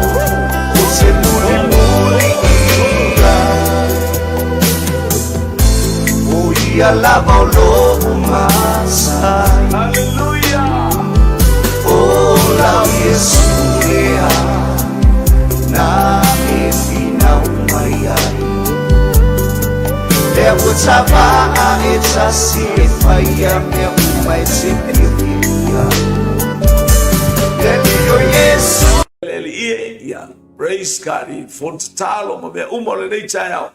o se muli o ia lava o lobo masai. Hallelujah. O la Yesu lea na e fina umaiai. There was a bar, it's a sea fire, there might see you. Hallelujah. Praise God. Fontalo mabe umole nei chao.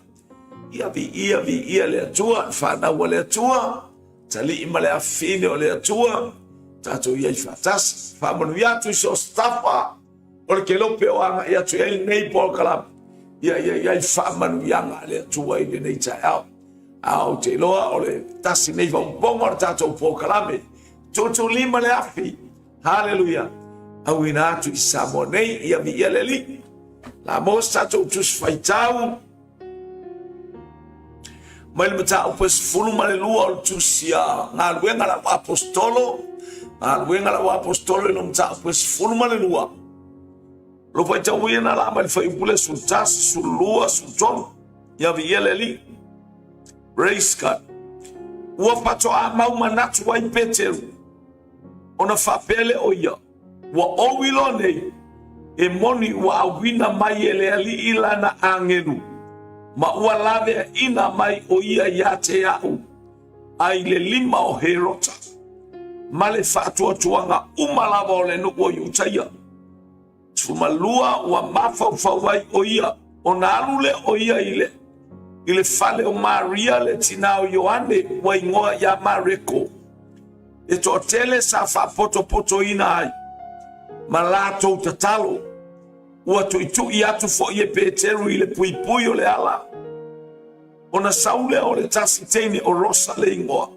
Ia vi le tua fana wale tua. Tali imale afine ole tua. Tato ia fatas fa manu ya tu so stafa. Porque lo peoanga ia tu nei pol kalam. Ia fa manu yanga le tua i nei chao. Au te loa ole tasi nei va bongo tato pol kalame. Tuutuulima le afi. Hallelujah. Awina tu isamonei ia vi leli. La mosa tu tusfaitau. Mai mata upes fulu male lua tu sia na luenga la apostolo. Na luenga la apostolo no mata upes fulu male lua. Lo vai tau ia na la mai fai pule sultas sulua sulton. Ia vi leli. Praise God. Ua patoa mau manatu wa ipeteru. Ona fapele oia. Wa owilo nei. E moni wa awina mai ele ali ila na angenu. Ma ua lave ina mai o ia yate au. Ai le lima o herota. Male fatua tuanga umalava o le nuko yutaia. Tumalua wa mafawai o ia. O nalule o ia ile. Ile fale o Maria le tinao Yohane wa ingoa ya mareko. E totele sa fa poto ina ai. Malato tatalo. ua tuʻituʻi atu foʻi e Peteru i le puipui o le ala. Ona saule o le tasi teini o rosa le ingoa.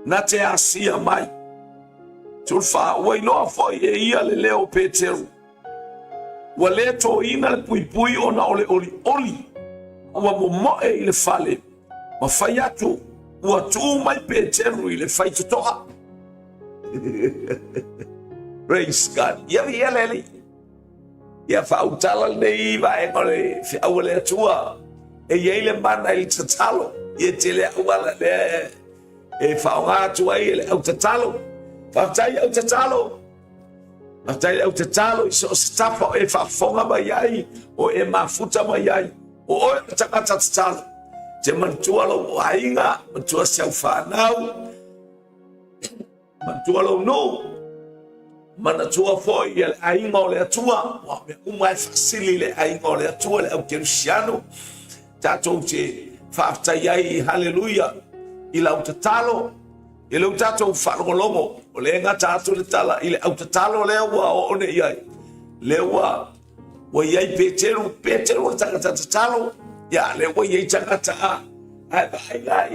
Na te asia mai. Tulfa wailoa foʻi e ia le leo Peteru. Ua le toʻina le puipui ona o le olioli. Ua momoʻe i le fale. Ma fai atu ua tuʻu mai Peteru i le faitotoʻa. Praise God. Ia leli. Ia whautala nei vaenga le whiau le atua. E iei le mana i tatalo. Ia te le auala le e whaonga atua i le au tatalo. Whautai au tatalo. Whautai au tatalo i so se tapa o e whafonga mai ai. O e mafuta mai ai. O oe tangata tatalo. Te mantua lo o ainga. Mantua siau whanau. Mantua lo no. Mana tua foi ele ainga o le atua wa me uma e fasili le ainga o le atua le au kerusiano tatou te whaatai ai haleluia i lau tatalo i lau tatou whaarongolongo o le ngata atu le tala i le au tatalo le ua o one iai le ua wa iai Peteru o tangata tatalo ya le ua iai tangata ai ainga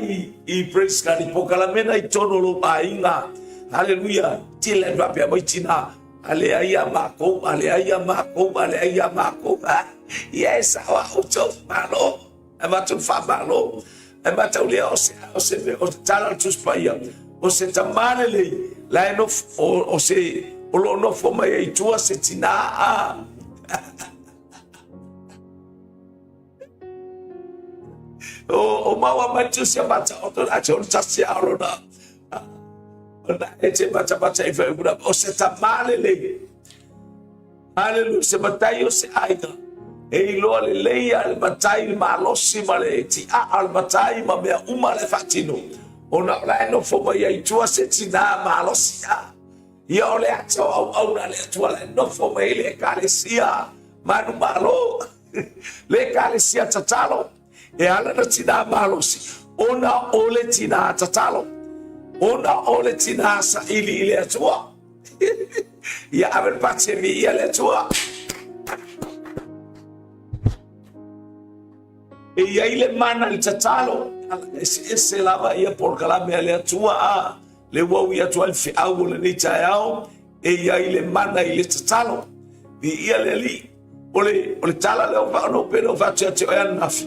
i praise God i pokalamena i tono lo ainga haleluya tila rapi amaitina ale aya mako yes awa uto malo amatu fa malo amatu le o tala tu spaya o se tamale le la no o se o lo no fo mai tua se tina o mawa matu se mata o to la chon tasi arona e te bata i whaigura o se tamale le haleluya se batai o se aiga e iloa le leia le batai ma losi ma le ti a al batai ma mea uma le fatino o na la no fo mai ai tua se tina ma losi a ia o le ato au na le tua le no fo mai le kalesia manu malo le kalesia tatalo e ala na tina ma losi ona o le tina tatalo ona ole tina sa ili ile atua ia aver patse vi ile atua e ia ile mana il tatalo ese lava ia por kalame ile atua a le wau ia atua fi au le ni taiao e ia ile mana ile tatalo vi ia le li ole tala le va no pero va te nafi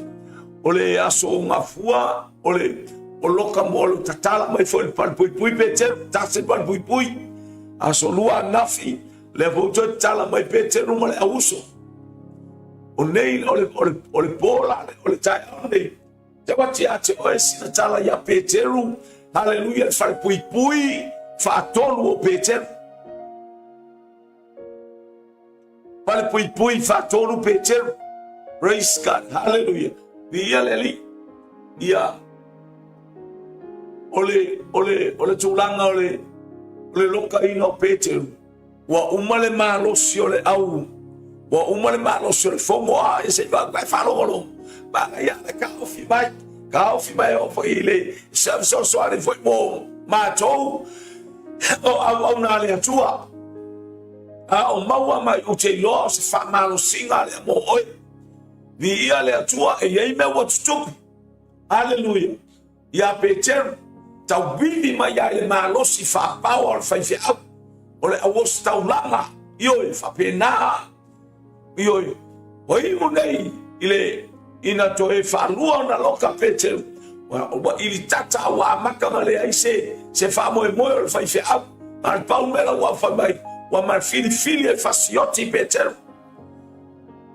ole aso ngafua ole o loka molo tatala mai foi pal pui Peteru tase pal pui aso lua nafi le voto tala mai Peteru male auso o nei ole bola ole tai nei te wati ate o esi tala ya Peteru haleluya fal pui fa tolu o Peteru pal pui fa tolu Peteru praise God haleluya dia leli ia ole tulanga ole loka ina o Peteru wa umale malosi ole au wa umale malosi ole fomo a ese va falolo ba ya ka ofi mai o foi ile so ale foi mo matou o na le atua o maua mai o te lo se fa malosi ngale mo oi vi ia le atua e ia me wa tutupi hallelujah ya Peteru tau bili mai ai malosi fa power fa fi au ole awos tau langa io fa pena io oi unei ile ina to e fa lua na loka Peteru wa ili tata wa makamale ai se fa mo fa fi au al pau mela wa fa mai wa mar fili e fa sioti Peteru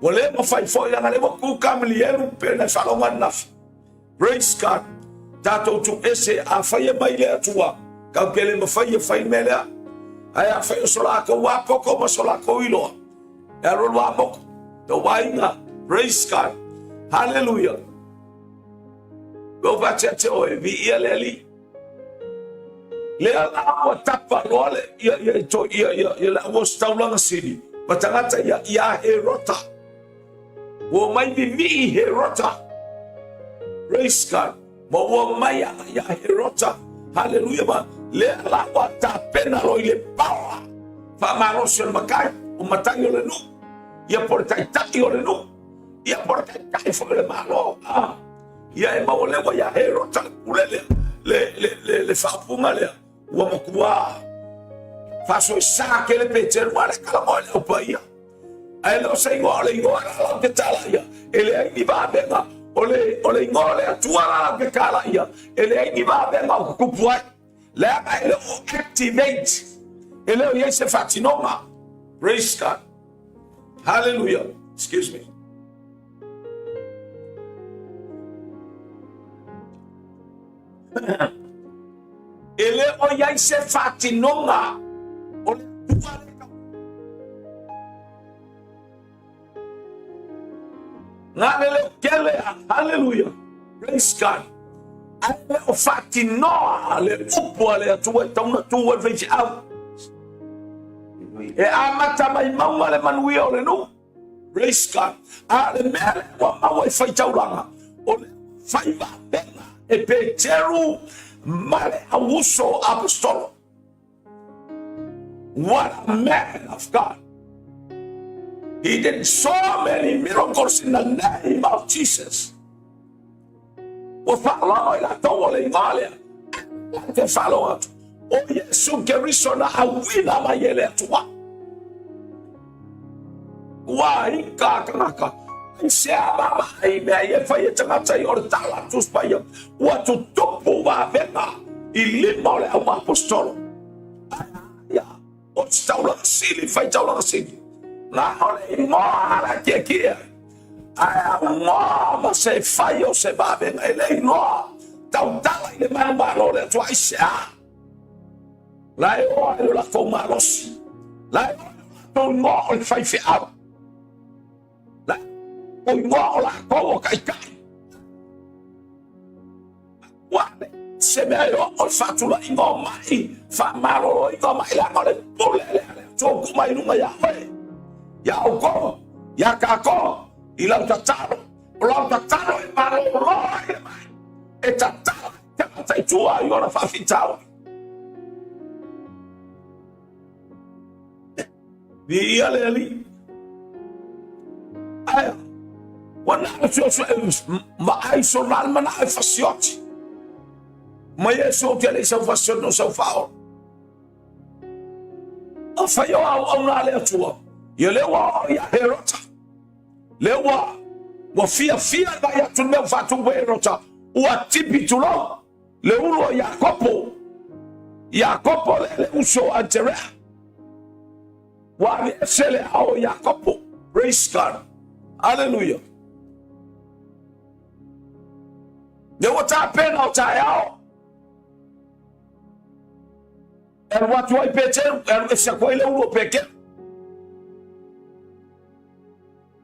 wale mo fa fo ya ngale ku kamli eru pe na fa longa naf praise God tato tu ese a faia mai le atua ka pele ma faia mele ai a faia sola ko wa poko ma sola ko ilo e ro wa moko to wainga praise God hallelujah go back to o vi ia le ali le ala o tapa lole ia to ia la o staulanga city patangata ia herota wo mai vi herota praise God ma wa maya ya herota hallelujah ba le la wata pena lo ile power fa marosion makai o matanyo le nu Ia por tai o le nu. Ia por tai fo le malo. Ia e mau le wa ia hero ta le whapunga lea. Ua makua. Faso e sa ke le Peteru ma le kalamoa le upa ia. Ai lo se ingoa le ingoa la ke tala ia. Ele ai ni ba benga. Ole ingoa le atua la ke kala ia. Ele ai ni ba benga o kupuai. Le ai le o activate. Ele o ia se fatinoma. Praise God. Hallelujah. Excuse me. Ele o ia se fatinoma. Ole tua hallelujah. Praise God. Ale o fatinoa le upo le atua tauna tua veji au. E amata mai maunga le manuia o le nu. Praise God. Ale mele wa maua e fai tauranga. O le fai va benga e Peteru male awuso apostolo. What a man of God. He did so many miracles in the name of Jesus. O falo ila towo le ingalia. Te falo atu. O Yesu Kristo na awina mayele atua. Wa ika kanaka. Siapa mai me fai tangata I ortala tus paya. Wa tutupu wa venga. Ilimo le apostolo. Ya. O staula sili fai taula sili. Na ole moa ke kia. Ai moa se fai o se ba venga ele no. Tau tala ile mano le tua isia. Lai o la fomalos. Lai o no o fai fi au. Lai o no la ko kai kai. Wa se me o fatula ingo mai. Fa malo ingo mai la ole pole le. So kuma inu mai ai. Ya uko, ya kako, ilau tatalo e malo roi mai. E tatalo, te tua I ora fa fitao. Di ale ali. Ai, wana so ma ai so mal mana e fasioti. Ma yeso te le so fasio no so fao. A faio au na le tua. Ia lewa ia herota. Lewa wa fia ba ya tunme fatu herota. Ua tipi tulo. Le ulo Yakobo. Yakobo le uso antere. Wa sele au Yakobo. Praise God. Hallelujah. Ne wata pena o tayao. And what do I pete? And if you le ulo peke.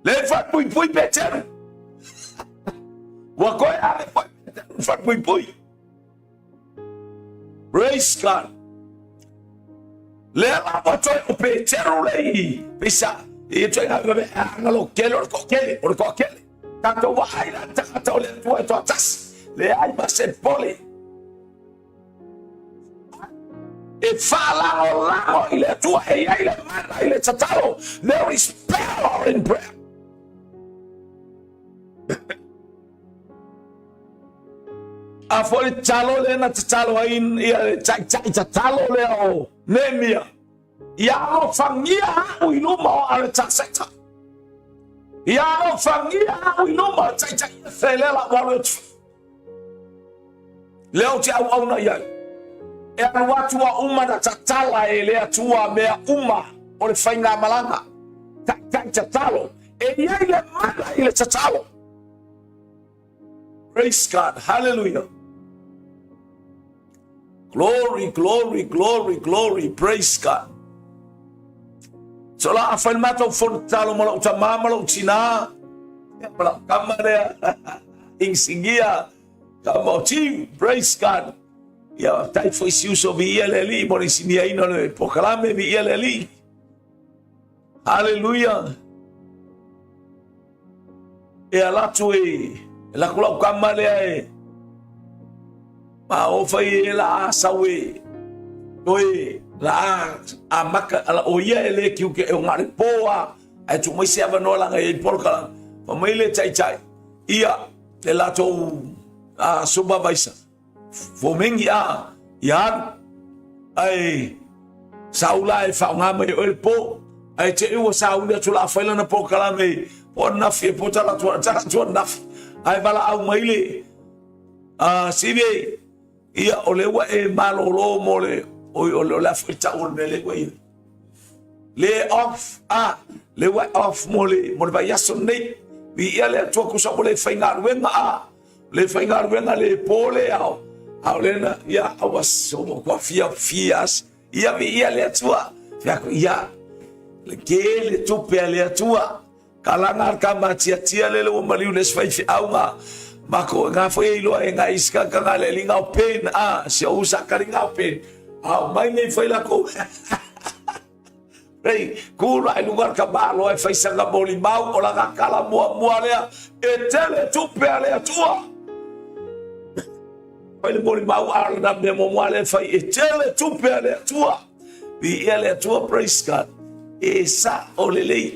Le fat pui Peteru. Wa koi ale fat pui. Praise God. Le la watoi o Peteru le pisa. E toi ngalo kele or ko kele. Tanto wa ila tanto le to tas. Le ai ba se poli. E fala o la ile tua e ile mana ile tatalo. There is power in prayer. A foi chalo le na chalo in chalo le o nemia ya no fangia u inuma ale chaseta ya no fangia u inuma chai sele la wallet leo ti au na ya e watu wa umma na chatala ele atua me umma o le fainga malanga chatalo e ya ile mala ile chatalo. Praise God. Hallelujah. Glory, glory, glory, glory. Praise God. So la afalmato fortalo malo tamama lo tina. Para kamera insigia kamoti. Praise God. Ya tai foi siuso vi eleli bonisinia ino le proclame vi eleli. Hallelujah. E ala tue la kula kamale e ma o fai la sawe toi la amaka ala o ia ele ki o ngare poa ai tu mai se no la ngai polka pa mai le chai ia le lato supervisor fo mengi ia ai saula e fa nga mai o po ai te u saula tu la faila na polka la mai o na fi po tala tu na ai bala au mai le sibe ia o le wa e malolo mo le o la fita o le wa le off le wa off mo le ba yaso nei vi ia le tu ku sa le fainga wenga le fainga wenga le pole au le na ia was so mo fias ia vi ia le tua ia le ke le tupe le tua kalanga ka matia le o maliu le sfai au mako nga foi lo nga iska ka le linga pen se usa ka linga pen mai nei foi la ko Rei, kula e lugar ka balo e fai sanga boli mau o la kala mua lea e tele tupe lea tua. Fai le boli mau ala na me mo le fai e tele tupe lea tua. Vi ele tua praise God. E sa o le lei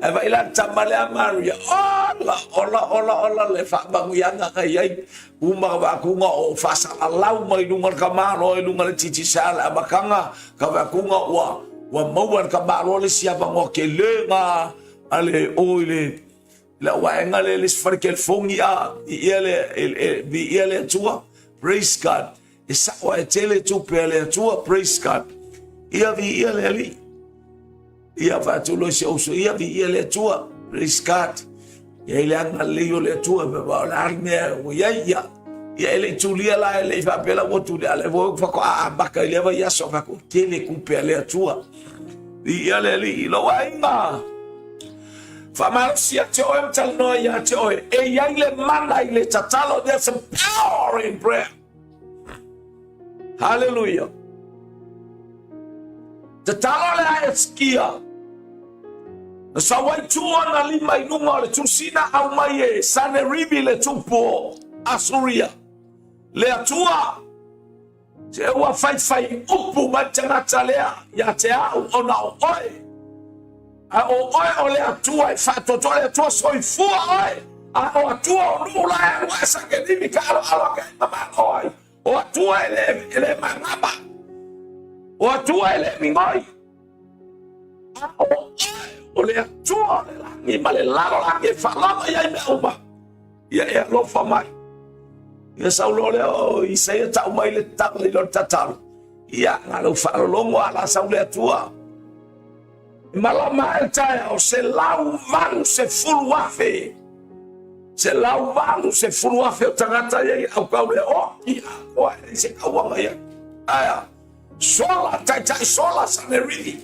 e vai la tamale a Maria. Ola le fa bangianga kai ai. Uma ba kunga o fasa alau mai lugar ka malo e lugar titi sala bakanga ka ba kunga wa mauan ka balo le siapa ngo ke le nga ale oile la wa nga le sfarkel fongi ele tua praise God isa wa tele tu pele tua praise God ia vi ele ali ia va tu lo se uso ia vi ele tua praise God ele nga le yo le tua ba la arme o ia ele tulia la ele va pela o tulia le vo fa ko baka ele va ya so fa ko tele ku pele tua ele li lo ainga fa marcia te o tal no ya te o e ya ile manda ile tatalo there's some power in prayer hallelujah tatalo le askia sa wai tua na lima inunga le tusina au mai e sane ribi le tupo asuria le atua se wa fai upu matanga talea ya te au ona oi o le atua fa to le atua soi fu oi o atua no la wa sa ke ni ka ala ke mama oi o atua ele mangaba o atua ele mingoi o le atua ni male la ke fa la ya me uma ya lo fa mai ia saulo le o isaia tau mai le tau le lor tatalu ia ngalo whaalolongo ala saule atua malama e tae o se lau vanu se fulu afe o tangata iei au kaule o ia oa e se kauanga ia aia sola tai sola sane rili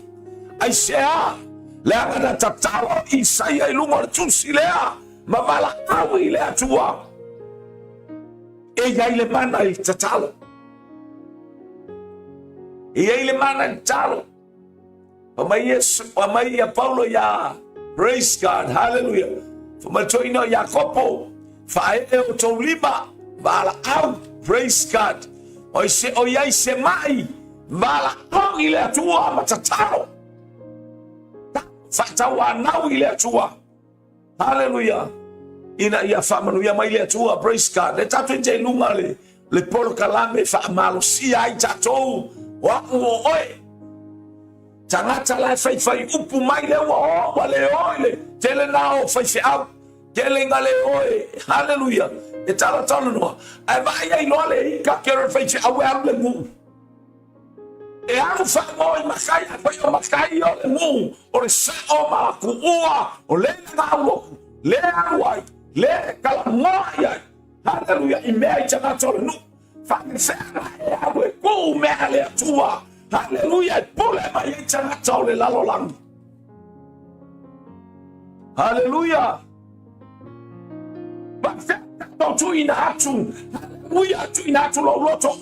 ai sea le angana tatalo isaia ilungo le tusi lea ma vala au i le atua e ile mana i tatalo ile mana i tatalo Pamai ya Paulo ya praise God hallelujah Fumatoino Yakobo fae o Tuutuulima bala au praise God o yai se mai bala au ile atua matatalo fatawa nau ile atua hallelujah ina ia famanu ia mai le tua praise God le tatu je lunga le polo kalame fa malo si ai tatou wa oi tangata la fai upu mai le wa le oile tele nao fai au tele ngale oi hallelujah e tala tala no ai vai ai lo le ka kero fai au le mu e au fa moi makai o le mu o le sa o ma ku o le ngalo le ai le kalamoya hallelujah imei chana tole nu fa sena e awe ku me ale tua hallelujah pole mai chana tole la lolang hallelujah ba fe to ina atu hallelujah tu ina atu lo roto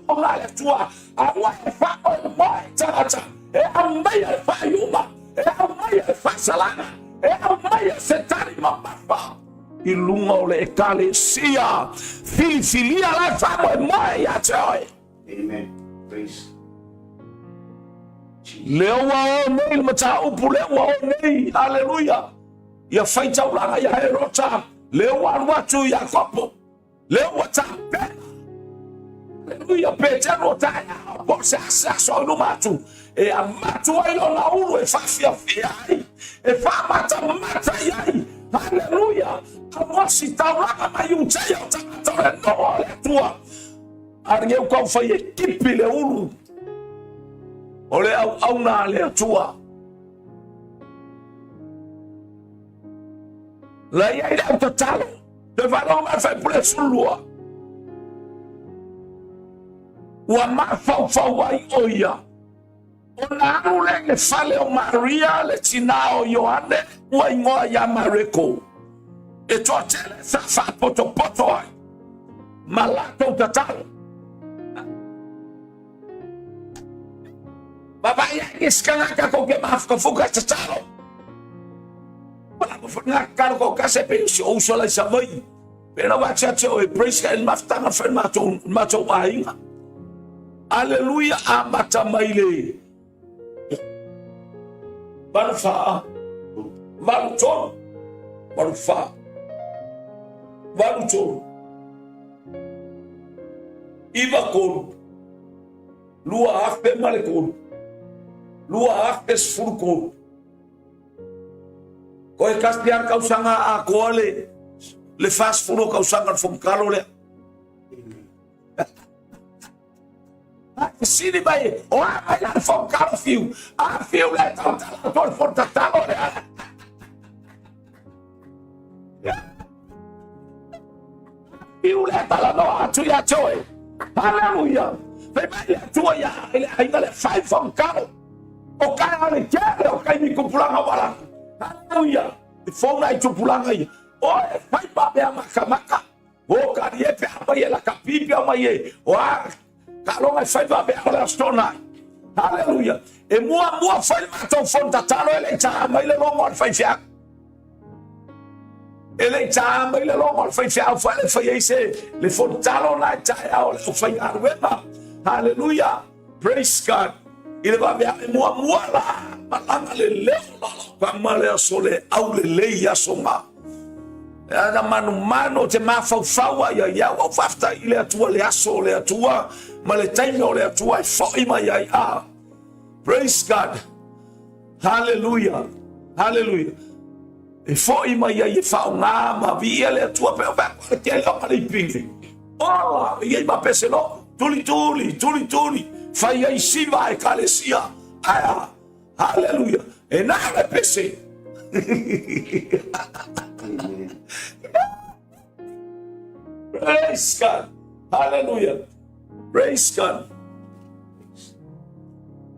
o la tua awa fa o mai chana e ambai fa yuma e ambai fa salana e ambai setari mapa ilunga ole ekalesia filifilia la famo e mai atoe amen praise leo wao nei mata upu leo wao nei haleluya ya faita ulanga ya herota leo watu ya kopo leo watape haleluya petero taya bosa so no matu e amatu ayo na ulu e fafia fiai e famata mata yai haleluya amosi taulanga mayutaya utakatore no le tua argeu kwa faye kipi le ulu ole au na le tua la ia ile total de valor ma fait pour sur loi wa ma fa wai oia ona ule le fale o Maria le tinao Yohane wa ingoa ya Mareko e totele sa fa poto ai malato total baba ya iskana ka ko ke mafka fuga total wala mo funa ka ko ka se pe so la savai pero va chacho e praise ka mafta na fer mato ainga aleluia amata maile Barfa, Baruton, Barfa, Baruton, Ivakon, Lua Afpe Malekon, Lua Afpe Furkon, Koi Castian Kausanga a Koale, le fast furo Kausanga from Kalole. Sini bayi, orang banyak from curfew. I feel like I'm for the talo. Feel like I'm not to ya joy. Hallelujah. Bayi tu ya, ini le five from kau. Okai ale jere, okai ni kumpulang awal. Hallelujah. The phone night tu pulang aja. Oh, five babe maka. Oh, kariye pe apa ye la kapipi apa ye. Wah. Kalau ngai fai ba be ala stona haleluya e mua fai ma to fonta talo ele cha mai le longo fai fia ele cha mai le longo fai fia fai ese le fontalo na cha o le fai arwema haleluya praise God ile ba be mua la malanga le pa male sole au le ya soma ada mano te mafau ya wa fafta ile atua le aso le atua male time le atua foi mai ya praise God hallelujah e foi mai ya fa nga ma via le atua pe ba ke le pa le pingi oh ye ba peselo tuli fai ai si vai kalesia hallelujah e na le pese praise God hallelujah praise God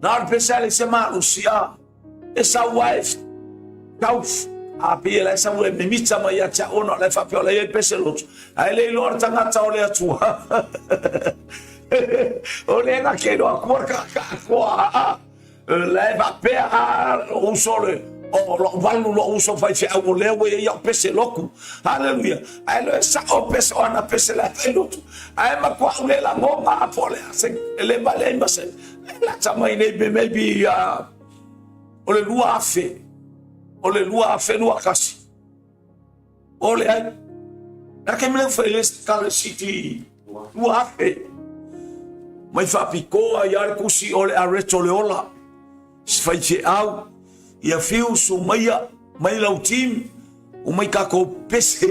na pesale sema Lucia esa wife kauf apia esa we mimita maya cha ono le fa piola ye peselo ai le lor tanga ta ole atua ole na ke do akor ka kwa le va pe o sole o lo valu lo uso fai fe au le we ya pese loku haleluya ai lo sa o pese ona pese la telutu ai ma kwa le la ngoma apole ase le bale mbase la chama ine maybe o le lua afe lua kasi o le ai na ke mele foi le kale city lua afe mai fa piko ai kusi o le areto le ola fai fe au ia fiu su mai lau tim o mai kako pese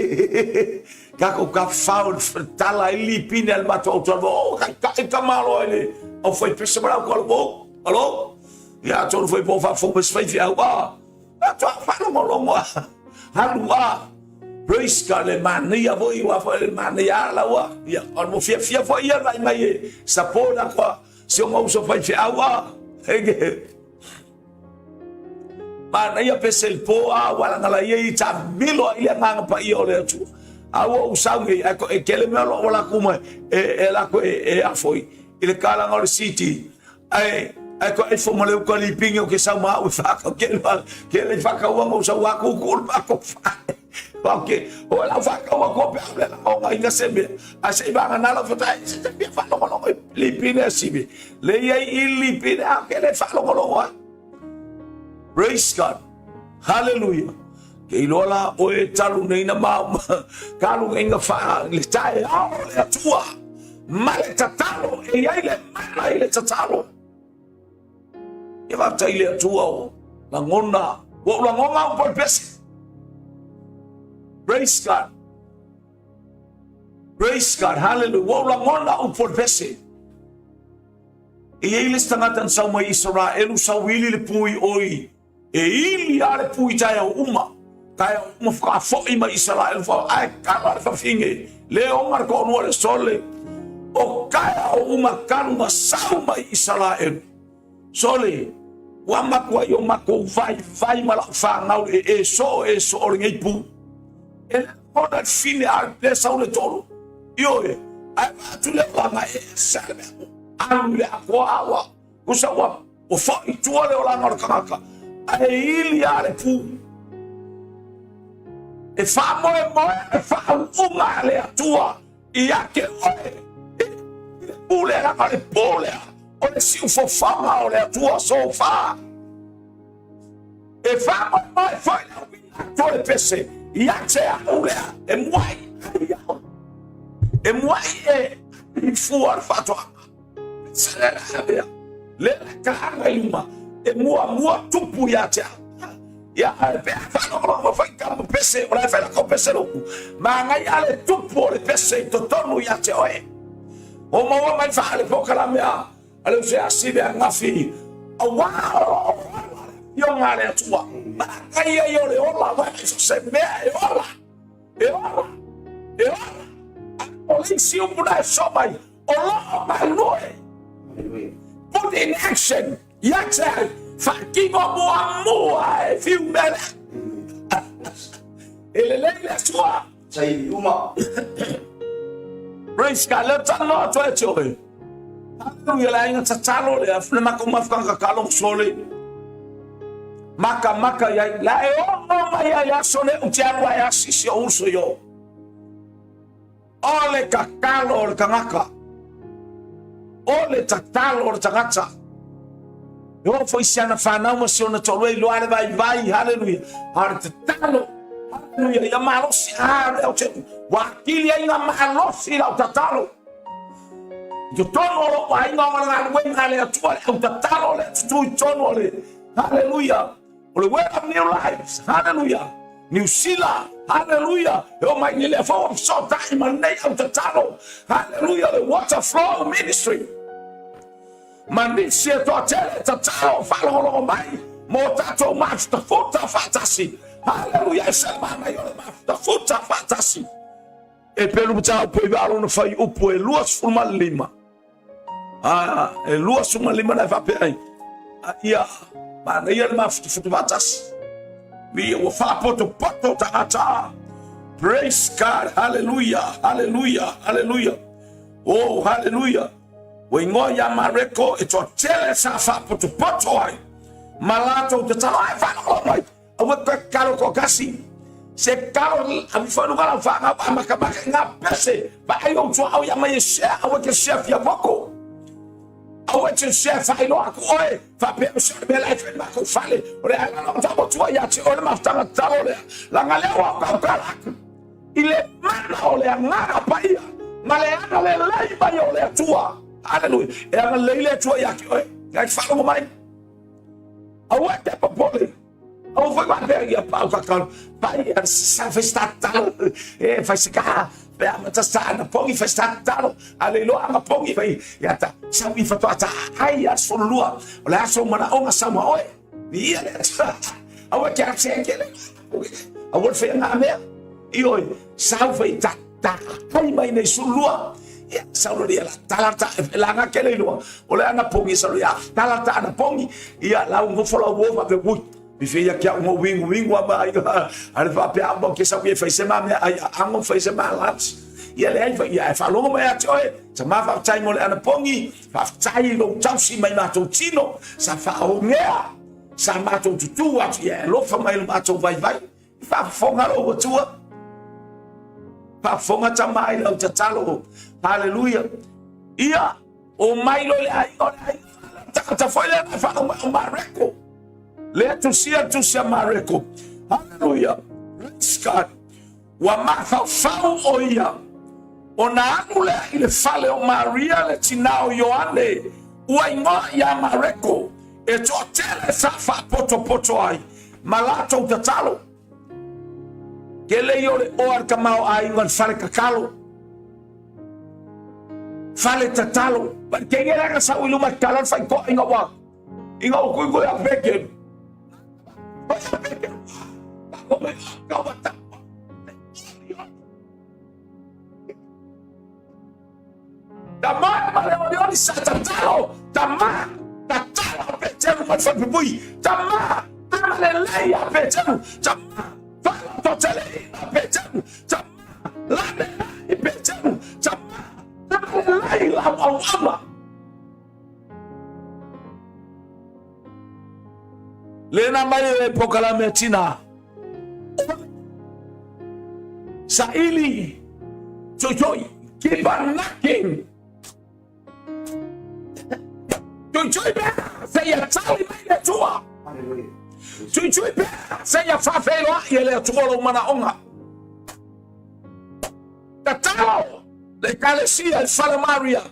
kako ka faul tala ili pine al mato auto ka malo ele o foi pese para o colo alô ia todo foi por fa fomos fai fiau to fa no longo halua praise God le mania voi wa fa le mania la wa ia on mo fia foi ia mai sapona kwa se o mo so fai fiau mana ia pesel po wala ngala ia ta milo ia nganga pa ia ole tu awo usangi ako ekele melo wala kuma la ko afoi ile kala ngol city ai ako fo mole ko li pingo ke sa ma u fa ko ke le fa ka wa mo sa wa ko kul ba ko fa okay wala fa ka wa ko pe la o ngai ngasebe ase ba ngana la fota se pe fa lo li pine sibi le ia ili pine ke le fa lo Praise God. Hallelujah. Kei lola o e talu nei na mau kalu inga fa le tae ao le atua ma le tatalo e ai le mana i le tatalo e va tai le atua o la ngona o la ngonga o por pesi. Praise God. Praise God. Hallelujah. O la ngona o por pesi e ai le stangatan sa mai Israel sa wili le pui oi e ili ale pui tae o uma kaya uma fa fo ima Israel fa ai kala fa finge le o marco no le sole o kaya uma kaluma sauma Israel sole wa makwa yo mako vai mala fa ngau e so o ngai pu e o da fine al pesa o le tolo yo e ai tu le langa e salme an le akwa kusa wa o fa i tuale o langa kaka ai ili ale pu e fa moe e fa uma le atua i ake oe e pule la le pule o le si ufo fama o le atua so fa e fa moe fa la wina to le pese i ate a ule e mwai e fuar fatwa se le ka luma e mua tupu ya ate ya pe fa no fa ka pese o la fa la ko pese lo ma ngai ale tupo le pese to tonu ya te oe o mo mai fa le po kala mea ale se asibe ngafi o wow yo ngale tua ma ngai yo le ola va se me e ola o le si o puna so mai o lo ma loe put in action ya te fucking mua e fiu mele ele le sua 𝚟𝚒𝚘𝚎 praise God le tano to e tio hallelujah la inga tatalo le afle mako mafka kalong sole maka ya la e o ya sole utiarwa ya sisi uso yo ole kakalo le kangaka ole tatalo le tagata yo foi siana fanau ma siona tolo e loale vai hallelujah har tatalo hallelujah ya malo si ar o te wakili ainga malo si la tatalo yo tono lo ai nga ngala wenga le atua o tatalo le tu tono le hallelujah o le way of new lives hallelujah new sila hallelujah yo mai ni le for so time nei o tatalo hallelujah the water flow ministry Mandicia to tele tatao falo mai motato mafta futa fatasi hallelujah selma yo mafta futa fatasi e pelo tao pe valo no fai upo e luas fuma lima e luas fuma lima na va pe ai ia mana ia mafta futa fatasi vi o fa poto ta praise God hallelujah hallelujah hallelujah oh hallelujah we ngoya mareko e to tele sa fa poto ai malato te tala ai fa no mai awe ka kalo ko kasi se kalo am fa no kala fa maka nga pese ba ayo to au ya mai se awe ke chef ya boko awe te chef ai no ko oe fa pe se be la fe ma ko fale ore ala no ta bo to ya ti ore ma sta talo le la ngale wa ka kala ile mana ole ngara pa ia male ana le lai ba yo le tua hallelujah e ana leile tua yake oe ya falo mai awe te popole awe foi guardar ya pa ka pai sa festata e faz ka pe amata sa na pongi festata alelo anga pongi vai ya ta sa mi fato ata ai as fo lua la so mana onga sama oe ia awe ke akele awe fe na me io sa vai ta ai mai nei sulua ya saulo dia la talata la nga kele lo o le ana pongi saulo ya talata ana pongi ia la un folo wo va be bu mi fe ya kia mo wing wa ba ai va pe abo ke sa ye fa se ma me ai ango fa se ma lat ia le ai ya fa lo mo ya toe sa ma fa tai mo le ana pongi fa tai lo tausi mai ma to chino sa fa o ngea sa ma to tu wa ya lo fa mai ma to vai fa fonga lo tua pa fonga tamai lo tatalo hallelujah ia o mai lo le ai ta foi le fa o mareko Le tusia mareko. Hallelujah. Praise God. Wa mafau oia. Ona anule ile fale o Maria le tinao Yohane. Ua ingoa ya mareko. E totele safa poto ai. Malato utatalo. Kele yole oar kamao ai ngan fale kakalo. Fale tatalo. But kengera ka sa uluma kalan fa ko inga wa. Inga ko ya beken. Tamar maleoni sa tatalo. Tamar tatalo petenu mat fa bui. Tamar amaleleia petenu. Tamar fala totele petenu. Tamar la petenu. Tamar amaleleia la awama. Lena mai pokala metina. Saili Joy kibanakin. Joy be saya tali mai tua. Joy be saya fa felo ele tua mana onga. Tatao le kalesia fala Maria.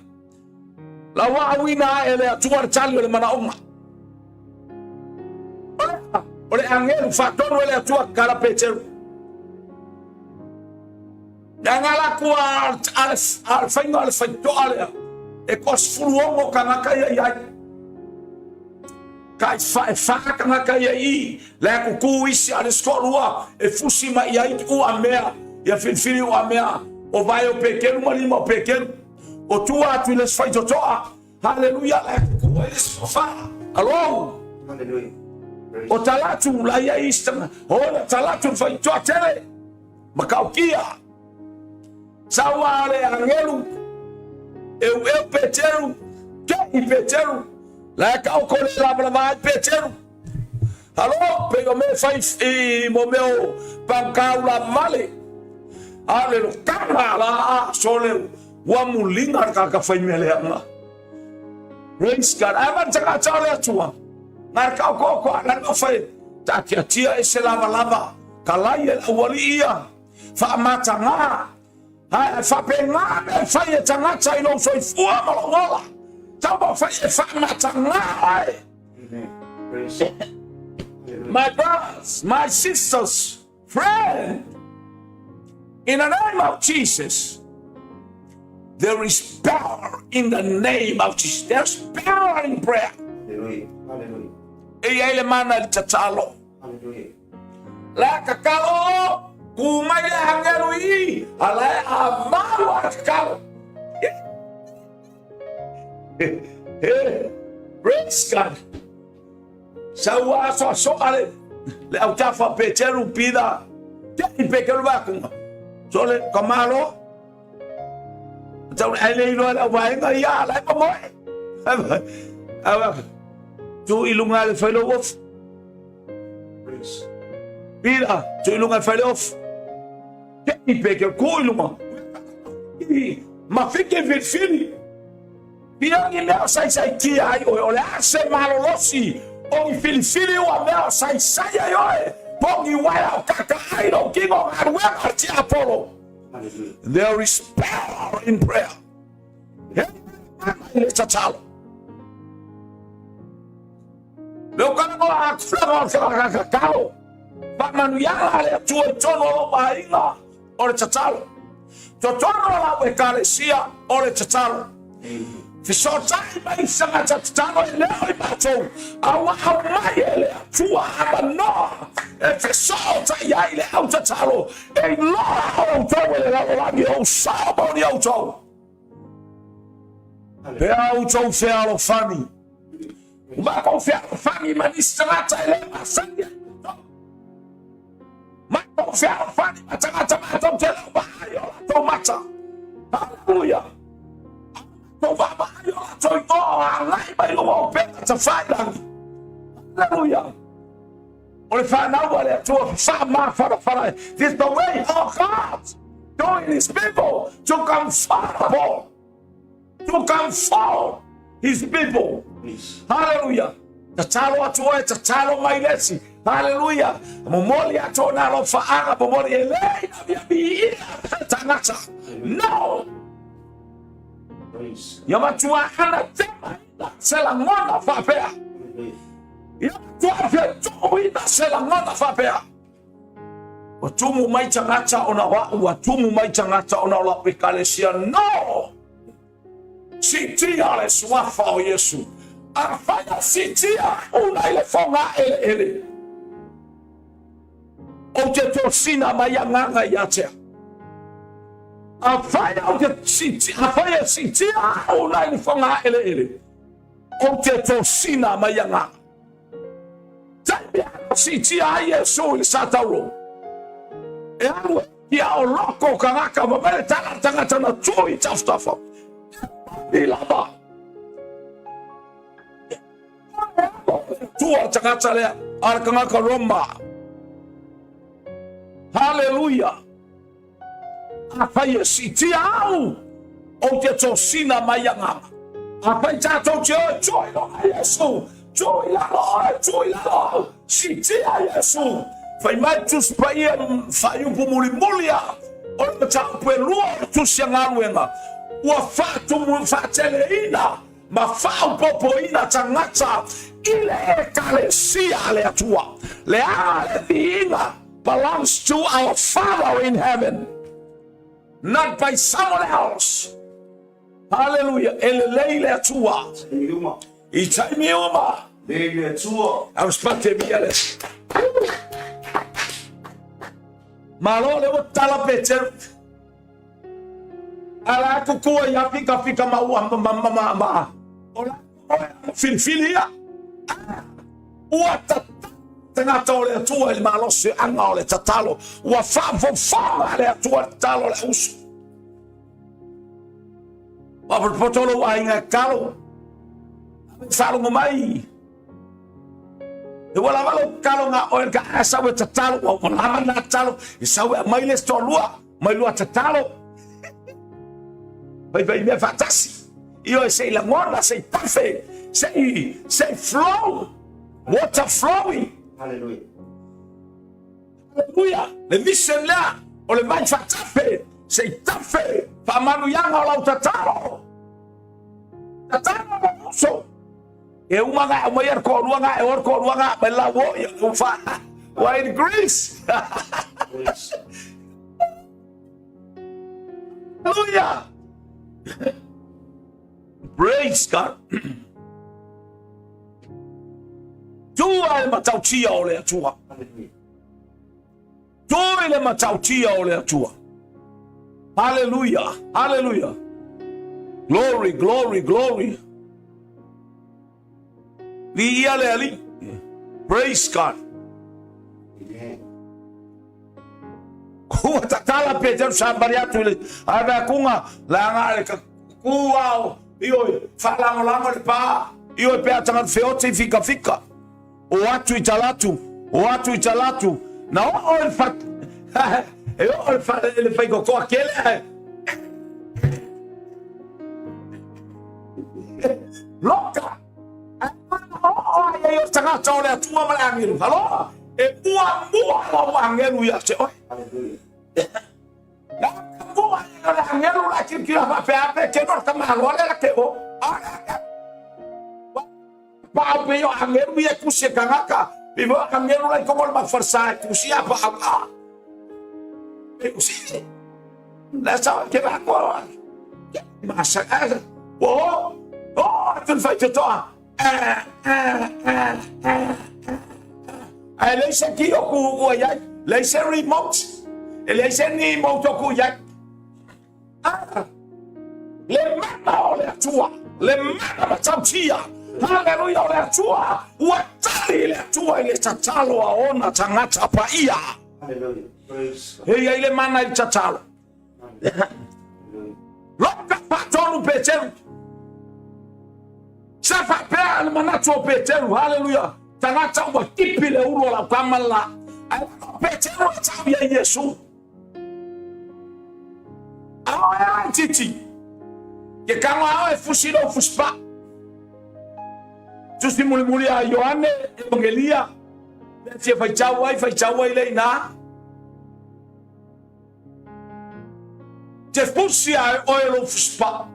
La wawina ele tua tali ele mana onga. Ole angel fator ele tua kala pecheru. Ngala kuat al faito ale e kos fuluongo kanaka ya kai fa kanaka ya I la ku isi al skolua e fusima ya u amea ya filfili u amea o vai o pequeno malima pequeno o tua tu les faito toa haleluya la ku es fa alô haleluya o talatu la ya istana o talatu faito tele makaukia Sawale angelu eu peteru que peteru lá cá o cole lá vai peteru alô pego me faz e momeu pancau lá male alelo kama lá sole wa mulinga ka fai mele ama praise God ama taka chale tua na ka ko na no fai ta tia ese lava kalai awalia fa matanga Hai fa penga fa ye tanga chai no so fua malongola. Tamba fa ye fa matanga. My brothers, my sisters, friend, in the name of Jesus, there is power in the name of Jesus. There's power in prayer. Hallelujah. Ele mana tatalo. Hallelujah. La kakalo. Kumaya hangerui alai amaru akal. Praise God. Sawa so ale le autafa pecheru pida. Te pecheru bakunga. Sole kamalo. Tau ale ilo ala wainga ya ala pamoy. Awa. Tu ilunga le fellow of. Praise. Pida, tu ilunga fellow of. Tem pegue coiluma. Ma fique virfini. Piangi mel sai tia ai olha se malolosi. O filifili o mel sai ai. Pongi wala kaka ai no kingo arwe arti Apollo. There is power in prayer. Let's tell. Lo kana a kakao. But manuya le tuono bainga. Ore tatalo. Totono la wekalesia ore tatalo. Fisotai mai sanga tatalo leo imato. Awa mai ele tua abano. Fisota ya ile tatalo. E lo auto la mio sabo ni auto. Pe auto fe fani. Uma confia fani manistrata ele masanga. Fani matanga tela bayo to mata. Hallelujah. To baba yo to go alai by lo peta to fight. Hallelujah. Or if I know what to fama for this the way of God doing his people to comfort his people. Hallelujah. Tatalo atuoe, tatalo mailesi. Hallelujah. Momoli atona lo faaga, momoli elei na biabia tangata. No. Yamatua ana tema sela ngona fapea. Yamatua fe tuina sela ngona fapea. Watumu mai tangata ona watumu mai tangata ona la pikalesia. No. Sitia le swafa o Yesu. Afanya sitia una ile fonga ele. Ote tosina mayanganga yatea. Afanya sitia una ile fonga ele. Ote tosina mayanganga. Tabia sitia Yesu ile sataro. Eanwe ya oroko kangaka mabele tanga na chui tafuta. Ilaba. Tua tangata lea arkangaka Roma. Hallelujah. Afaya sitia au ote tosina mayanga. Afaya tato joy lo Yesu. Joy la sitia Yesu. Fai mai tus paia fai mulimulia. Ona tape lua tus yangaruenga. Wa fatu mu fateleina. Ma fau popoina tangata. Ile kalesia le atua. Le ale diinga belongs to our Father in heaven, not by someone else. Hallelujah. Ele leile atua. Itaimiuma. Leile atua. Auspate biales. Malo le utala peter. Ala kukua ya fika ma. Ola filia. Uata tangata ole atua il malo se anga ole tatalo. Wa fa le atua talo le usu. Wa potolo wa inga kalo. Salo mai. E wala walo kalo nga oil ka asawe tatalo wa lama na talo isawe maile stolua mailua tatalo. Vai me fatasi. Io sei la ngona sei tafe sei flow water flowing. Hallelujah. Hallelujah. Le mission là o le vai fatafe sei tafe pa manu yanga la tatalo. Tatalo so e uma ga mo yer ko luanga e or ko luanga bella wo u fa wide grace. Hallelujah. Praise God. Tua le matautia o le atua. Tua le matautia o le atua. Hallelujah. Hallelujah. Glory, glory, glory. Praise God. Kua tatala Peter sambariatu le ada kunga langa le kuau io falango le pa io pe atanga feote fika o watu italatu na o el fat e o el fat le fai ko aquele loca io tanga tole tua malamiru halo e mua angelu ya se oi la mua angelu la kira pa pe ke no tama ngole la ke o pa pe yo angelu ya kusia kangaka vivo angelu la como ma forza kusia pa e kusia la sa ke ba ko ma sa o tu fai to ليس كي أكو وياك ليس ريموت ليس ريموت أكو وياك لما ولا توا لما تمشي هاللويا ولا توا وتالي لا توا اللي تتالو أونا تناتا بايا هي اللي ما ناي تتالو لوكا باتونو بيتر سافا بيا المناتو بيتر هاللويا Tangata wa kipi le uro la kamala. Petero tabi ya Yesu. Awa titi. Ke kama awe fushido fuspa. Tusi muli a Ioane Evangelia. Se fai chau ai lei na. Te fusi ai oilo fuspa.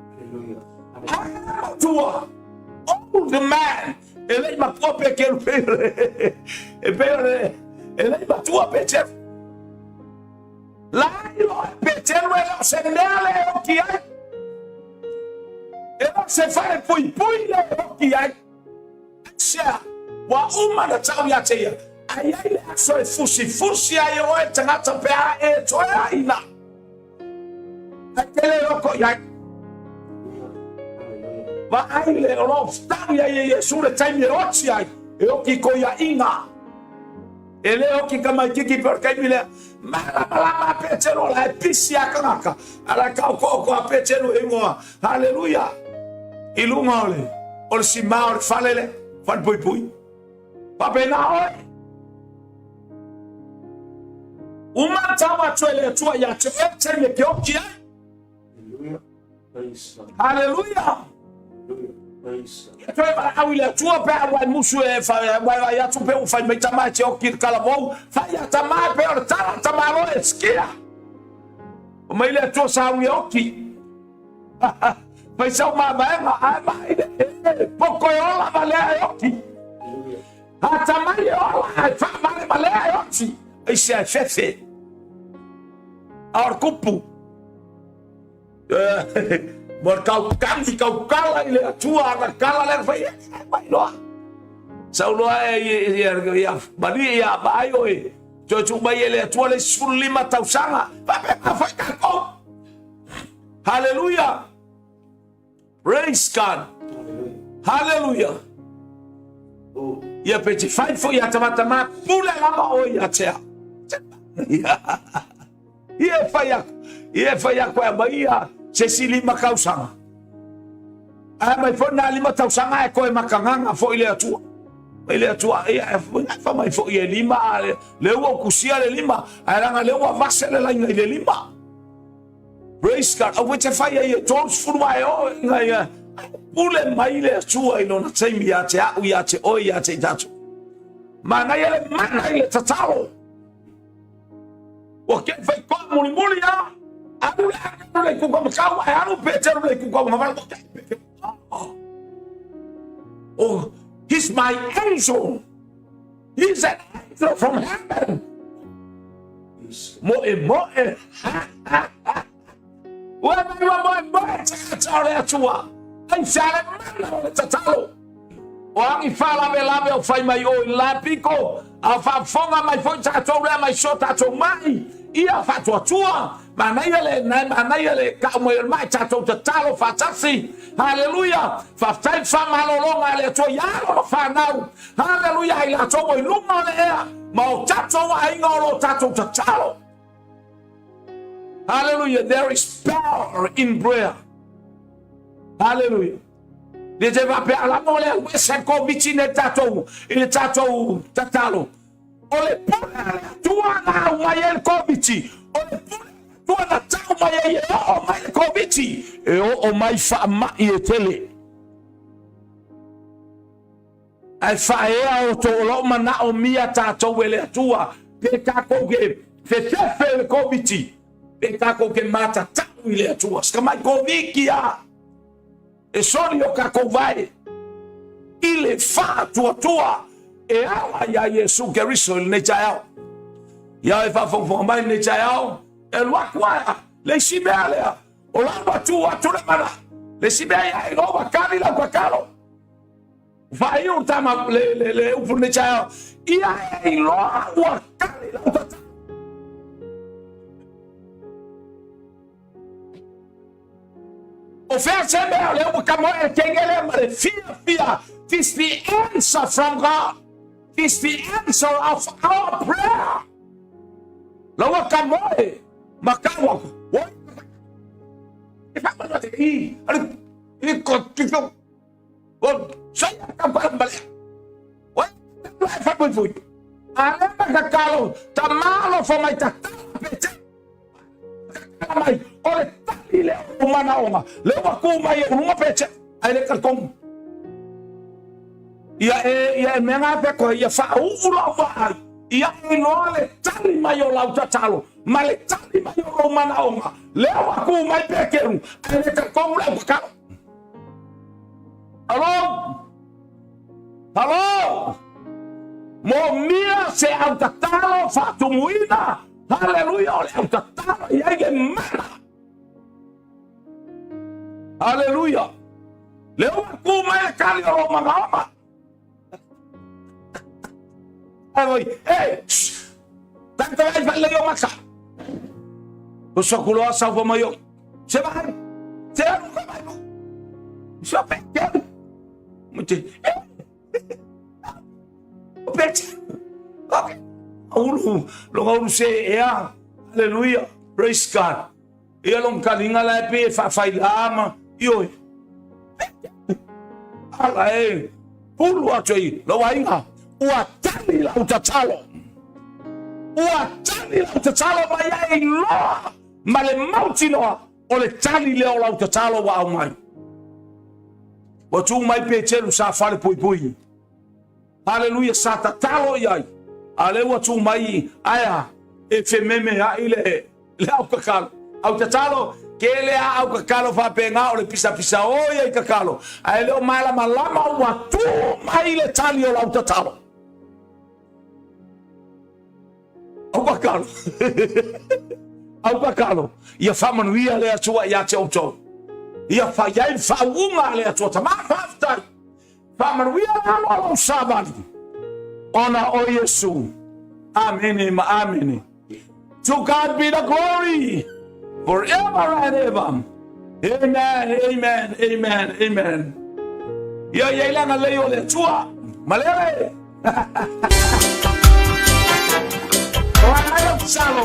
Tua. Oh, the man. Ele ma tua pequeno pele. Ele ma tua pequeno. Lá ilo pequeno ele se nele o que é. Ele se faz pui o que é. Sia wa uma na tau ya te. Ai le so fusi ai o e tangata pe e toa ina. Aquele loko ya. Ma ai le o stau ya Yesu le taimi rochi ai. E o ki ko ya inga. Ele o ki kama kiki per kai mile. Mala petero la pisia kanaka. Ala ka ko petero e mo. Hallelujah. Ilunga ole. Ol sima ol falele. Fan pui. Papena oi. Uma tawa twele tua ya teme ke okia. Hallelujah. Toi ba awile tua pa wa musu e fa wa ya tu pe u fa me tama che okir kalabo fa ya tama pe or tama ro eskia. O mai le tua sa wi oki. Vai sa ma ba ai poko ola vale oki. Ha tama ola fa vale oki. Ai se fefe. Ar kupu. Mor kau kala ile tua na kala le fai vai lo. Sau lo ya bali ya bai oi. Jo bai ile tua le sulima tausanga. Pa fa ka. Hallelujah. Praise God. Hallelujah. Ya peti fai fo ya tama pula lama oi ya tea. Ia fai kwa baia se silima kausanga. Ai mai fo na lima tausanga e koe makanganga fo ile atua. Ile atua ia fa mai fo ile lima le o kusia le lima. Ai ranga le o vasele la ile lima. Praise God. O te fai ia tons furu mai o ngai pule mai le atua ino na taimi ya te au ya te oi ya te tatu. Ma ngai ele mana ile tatalo. O que foi como muli ya alu le ku como kau alu petero le ku como vai. Oh, he's my angel. He's an angel from heaven. Mo. Wa tsare atua. Ai sare mana tatalo. O fala lave o fai mai o lapiko a fa fonga mai foi tato re mai shota to mai ia fa tua manaiele ka mo mai tato talo fa tasi. Hallelujah. Fa tai fa malolonga le to ya fa nau. Hallelujah. Ila to mo lunga le ea ma o tato wa ingolo tato talo. Hallelujah. There is power in prayer. Hallelujah. Dece va pe ala mole wese ko bitine tato ile tato tatalo ole pula tua na mayel ko biti ole tua na tau mayel o mai ko biti e o mai fa ma ietele ai fa e o to lo mana o mia tato wele tua pe ka ko ge fe ko biti pe ka ko ge mata tau ile tua ska mai ko vikia. E sori o kako vai ile fa tua e ala ya Yesu Kristo ne chao ya e fa fo mai ne chao e lwa kwa le sibele o la tua mana le sibele ya no bakali la kwa kalo vai o tama le u ne chao ia e lo wa kali la fear. This is the answer from God. This is the answer of our prayer. Lawa kamoy makawa. If I'm not he, I continue. Well, say I'm bale. What? Life happened for you. I never call tamalo for my tata. Mai ore ile umana oma lewa ku mai uma peche ai le kalkom ia menga pe ko ia fa ula vai ia no le tali mai o lau tatalo ma le tali mai o mana onga le wa ku mai pe keru ale ka ko la ka Halo mo mia se au tatalo fa tumuina haleluya o le au tatalo ia ge mana haleluya le wa ku mai ka o mana onga hey, tanto vai falle io massa. Posso culo sa po mayo. Se vai. Se vai. So perché? Muti. Perché? Ok. Lo se ea. Hallelujah. Praise God. Ia long kalinga la pe fa lama. Io. Ala pulu atoi. Lo wainga. Uatani la utatalo. Uatani la utatalo maya loa. Male mauti loa. Ole tani leo la utatalo wa au mai. Watu mai pechelu sa fale pui pui. Hallelujah sa tatalo yai. Ale watu mai aya. Efe meme ya ile. Le au kakalo. Au tatalo. Kele au kakalo fa penga ole pisa oia i kakalo. Ale o mala malama watu mai le tani o la utatalo. Au bakalo ia famanuia le atua ia te auto ia fa ia fa uma le atua tama faftai famanuia la lo sabani ona o Yesu amen amen to God be the glory forever and ever amen amen amen amen ia la na le o le atua malere Salo.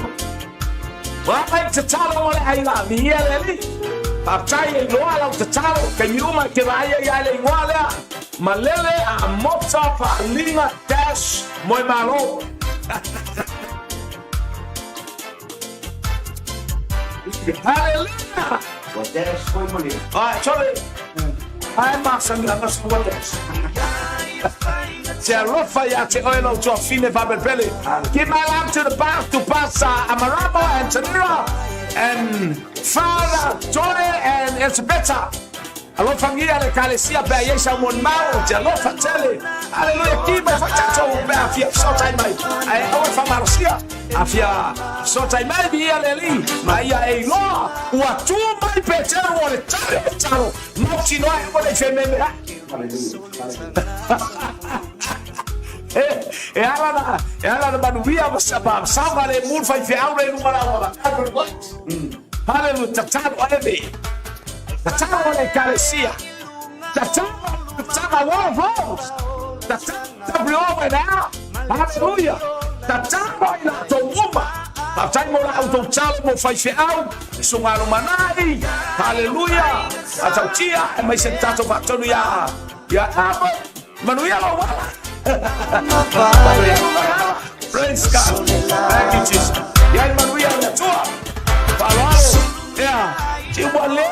Wahai tetalo oleh aina dia leli. Percaya loa lau tetalo kenyuma kiraya ya le ngwala. Malele a mota pa linga dash moi malo. Hallelujah. What dash foi mali. Sorry. Ai masang langas what dash. Se rofa ya te oilo to fine babel. Give my lamp to the bath to pass Amarabo and Tanira and Father Johnny and Elsbeta. Alo fangia le kalesia ba yesa mon mau te lo fatele. Hallelujah ki ba fatato ba fia sotai mai. Ai o fa marsia. Afia sotai mai bia leli. Mai ai lo o tu mai petero o le taro. Moti no ai o le fememe. Ela manuia masaba sama le mul fai fiaure no mala. Hallelujah tatalo eve. Tatalo le kalesia. Tatalo one rose. Tatalo over now. Hallelujah. Tatalo ila to uma. Tatalo mo auto chalo mo fai fiau. Sungalo manai. Hallelujah. Atautia mai sentato fatto ya. Ya amo. Manuia lo wala. Praise God. Thank you, Jesus. Ya Manuia la tua. Falalo. Yeah. Wale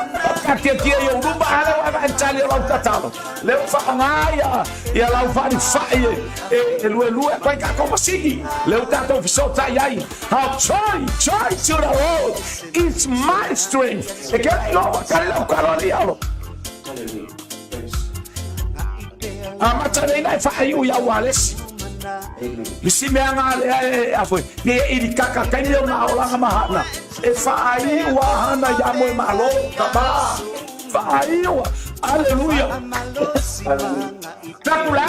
katia yo rumba ala wa antali la tatalo le fa ngaya ya la fa faie e lu kwa ka como sigi le tato fisota yai how try to the road it's my strength e che no kala kalorialo amatale fa yu ya Ualesi Lisi meanga le afoi ni ili kaka kani yo na ola mahana e fa ai wa hana ya mo malo taba fa ai wa hallelujah takula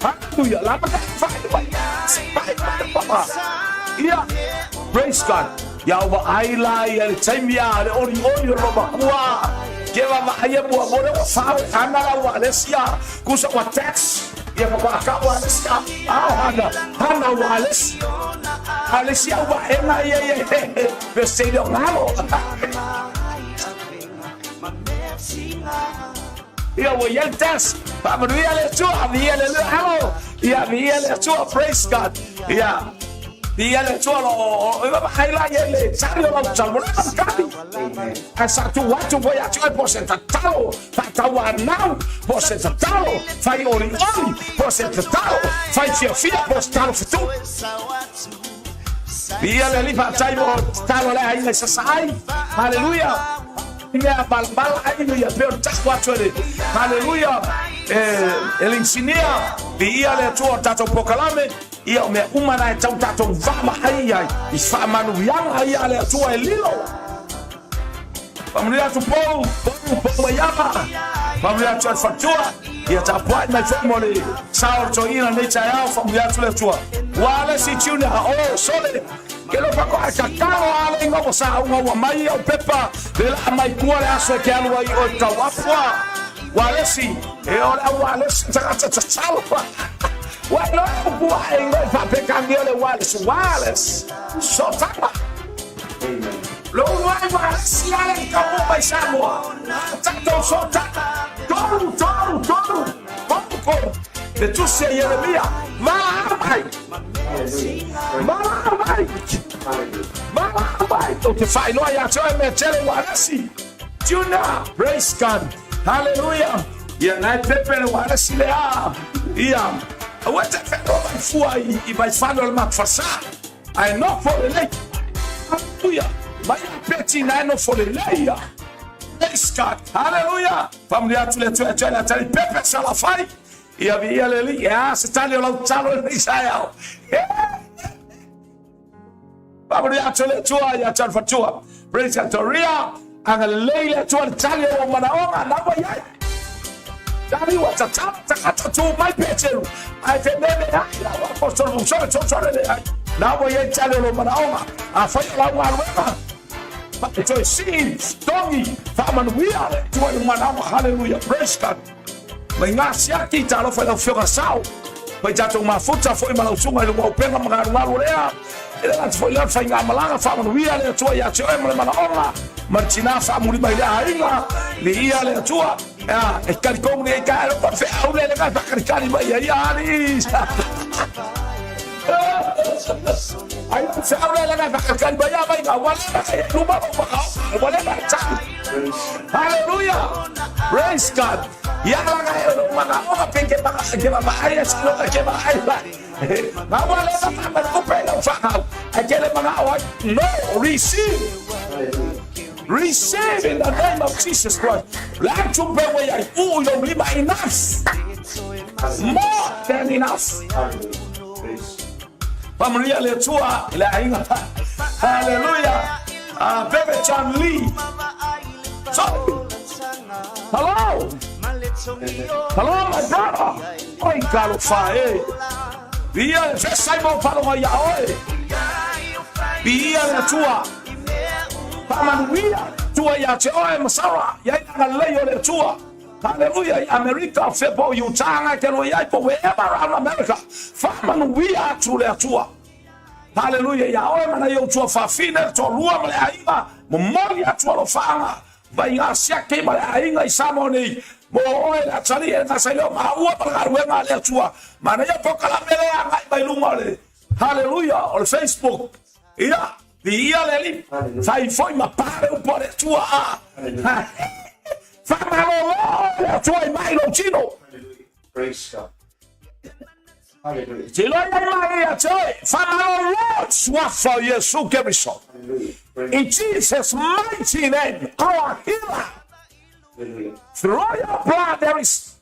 hallelujah la fa papa yeah praise God ya wa ai la ya le time ya le ori ro ba kwa Keva maaya buat bodoh faham anda Ualesi kusa wa tax ya kwa akawa hana Ualesi Ualesi wa ena ye beselo ngalo ya wa yel tax pa manuia le tu avia le halo ya avia le tu praise God ya Dia le solo hai la ele sario la salvo la cari. Asa tu watu voia tu posenta talo, tawa now, posenta talo, fai ori, posenta talo, fai fia postalo futu. Dia le lipa taibo talo le ai le sasai. Hallelujah. Ia balbal ai no ia per watu ele. Hallelujah. Ele insinia dia le tua tato pokalame. Ia me umana e tau tato vama ai ai. I fa manu yang ai ale tua e lilo. Pamria tu pou yama. Pamria tu fatua. Ia ta poi mai famole. Sao to ina ne chao pamria tu le tua. Ualesi tuna o sole. Que lo fa con cacao ale ngo sa ngo mai o pepa. De la mai kuale aso ke alu ai o tawafwa. Ualesi e ora Ualesi ta salva. Well, why not pecan the other Ualesi? So tapa. Lo why was like como paisano. Tanto so tapa. Todo. De tu se Jeremia. Mamai. To find no ya tell me tell Ualesi. Tuna, praise God. Hallelujah. Ya na pepe Ualesi le a. Yeah. What the fuck I vai fare il matfasa. I know for the lake. Hallelujah. My petty nine for the lay. Praise God. Hallelujah. Family to let tell Pepe Salafai. Ia via lì. Ya se taglio l'alzalo di Israele. Family to let ya tell for tua. Praise God. Ria ang lei to taglio manaonga na ya. Dari wa tata tu mai pecheru. Ai te nene ai wa apostol so le ai. Na wo ye chale lo manaonga. A fa la wa wa. But to see dongi faman we are to manaonga. Hallelujah. Praise God. Mai ngasia ki talo fa la fioga sao. Pai jato mafuta foi malausunga lo penga magaru lea. Ela foi lá fa ngamalanga faman we are to ya choe manaonga. Marchina fa muri mai la inga. Li ia le tua. Ah, e caricou ne caro per fare un le per caricare mai ai. Ai se abre la per caricare mai wala Hallelujah. Praise God. Ya la mana penke ba ke ba ai sino ke ba ai ba. Na wala ba ko pela fa. Aquele mana no receive. Receive in the name of Jesus Christ. Like to pray where you don't believe enough. More than enough. Familia le tua la inga. Hallelujah. Baby John Lee. So, hello. Hello, my brother. Oi, caro fae. Via se Simon Paloma ya oi. Via le tua. Pamanuia, tua ya te oe masara, ya ina leo le tua. Hallelujah, America, Febo, Utah, Keno, Yaipo, wherever around America. Pamanuia, to le tua. Hallelujah, ya oe mana yo tua fafine, to lua male ainga, momoria tua lo fanga. Vai nga siake male ainga isamoni. Mo oe la tani e nga sayo maua para wenga le tua. Mana yo poka la mele anga i bailunga le. Hallelujah, on Facebook. Yeah. Via leli, sai foi ma pare un po' le tua. Famalo le tua mai lo chino. Praise God. Hallelujah. Ti lo mai a te, famalo sua for Gesù Cristo. In Jesus' mighty name, our healer. Hallelujah. Through your blood there is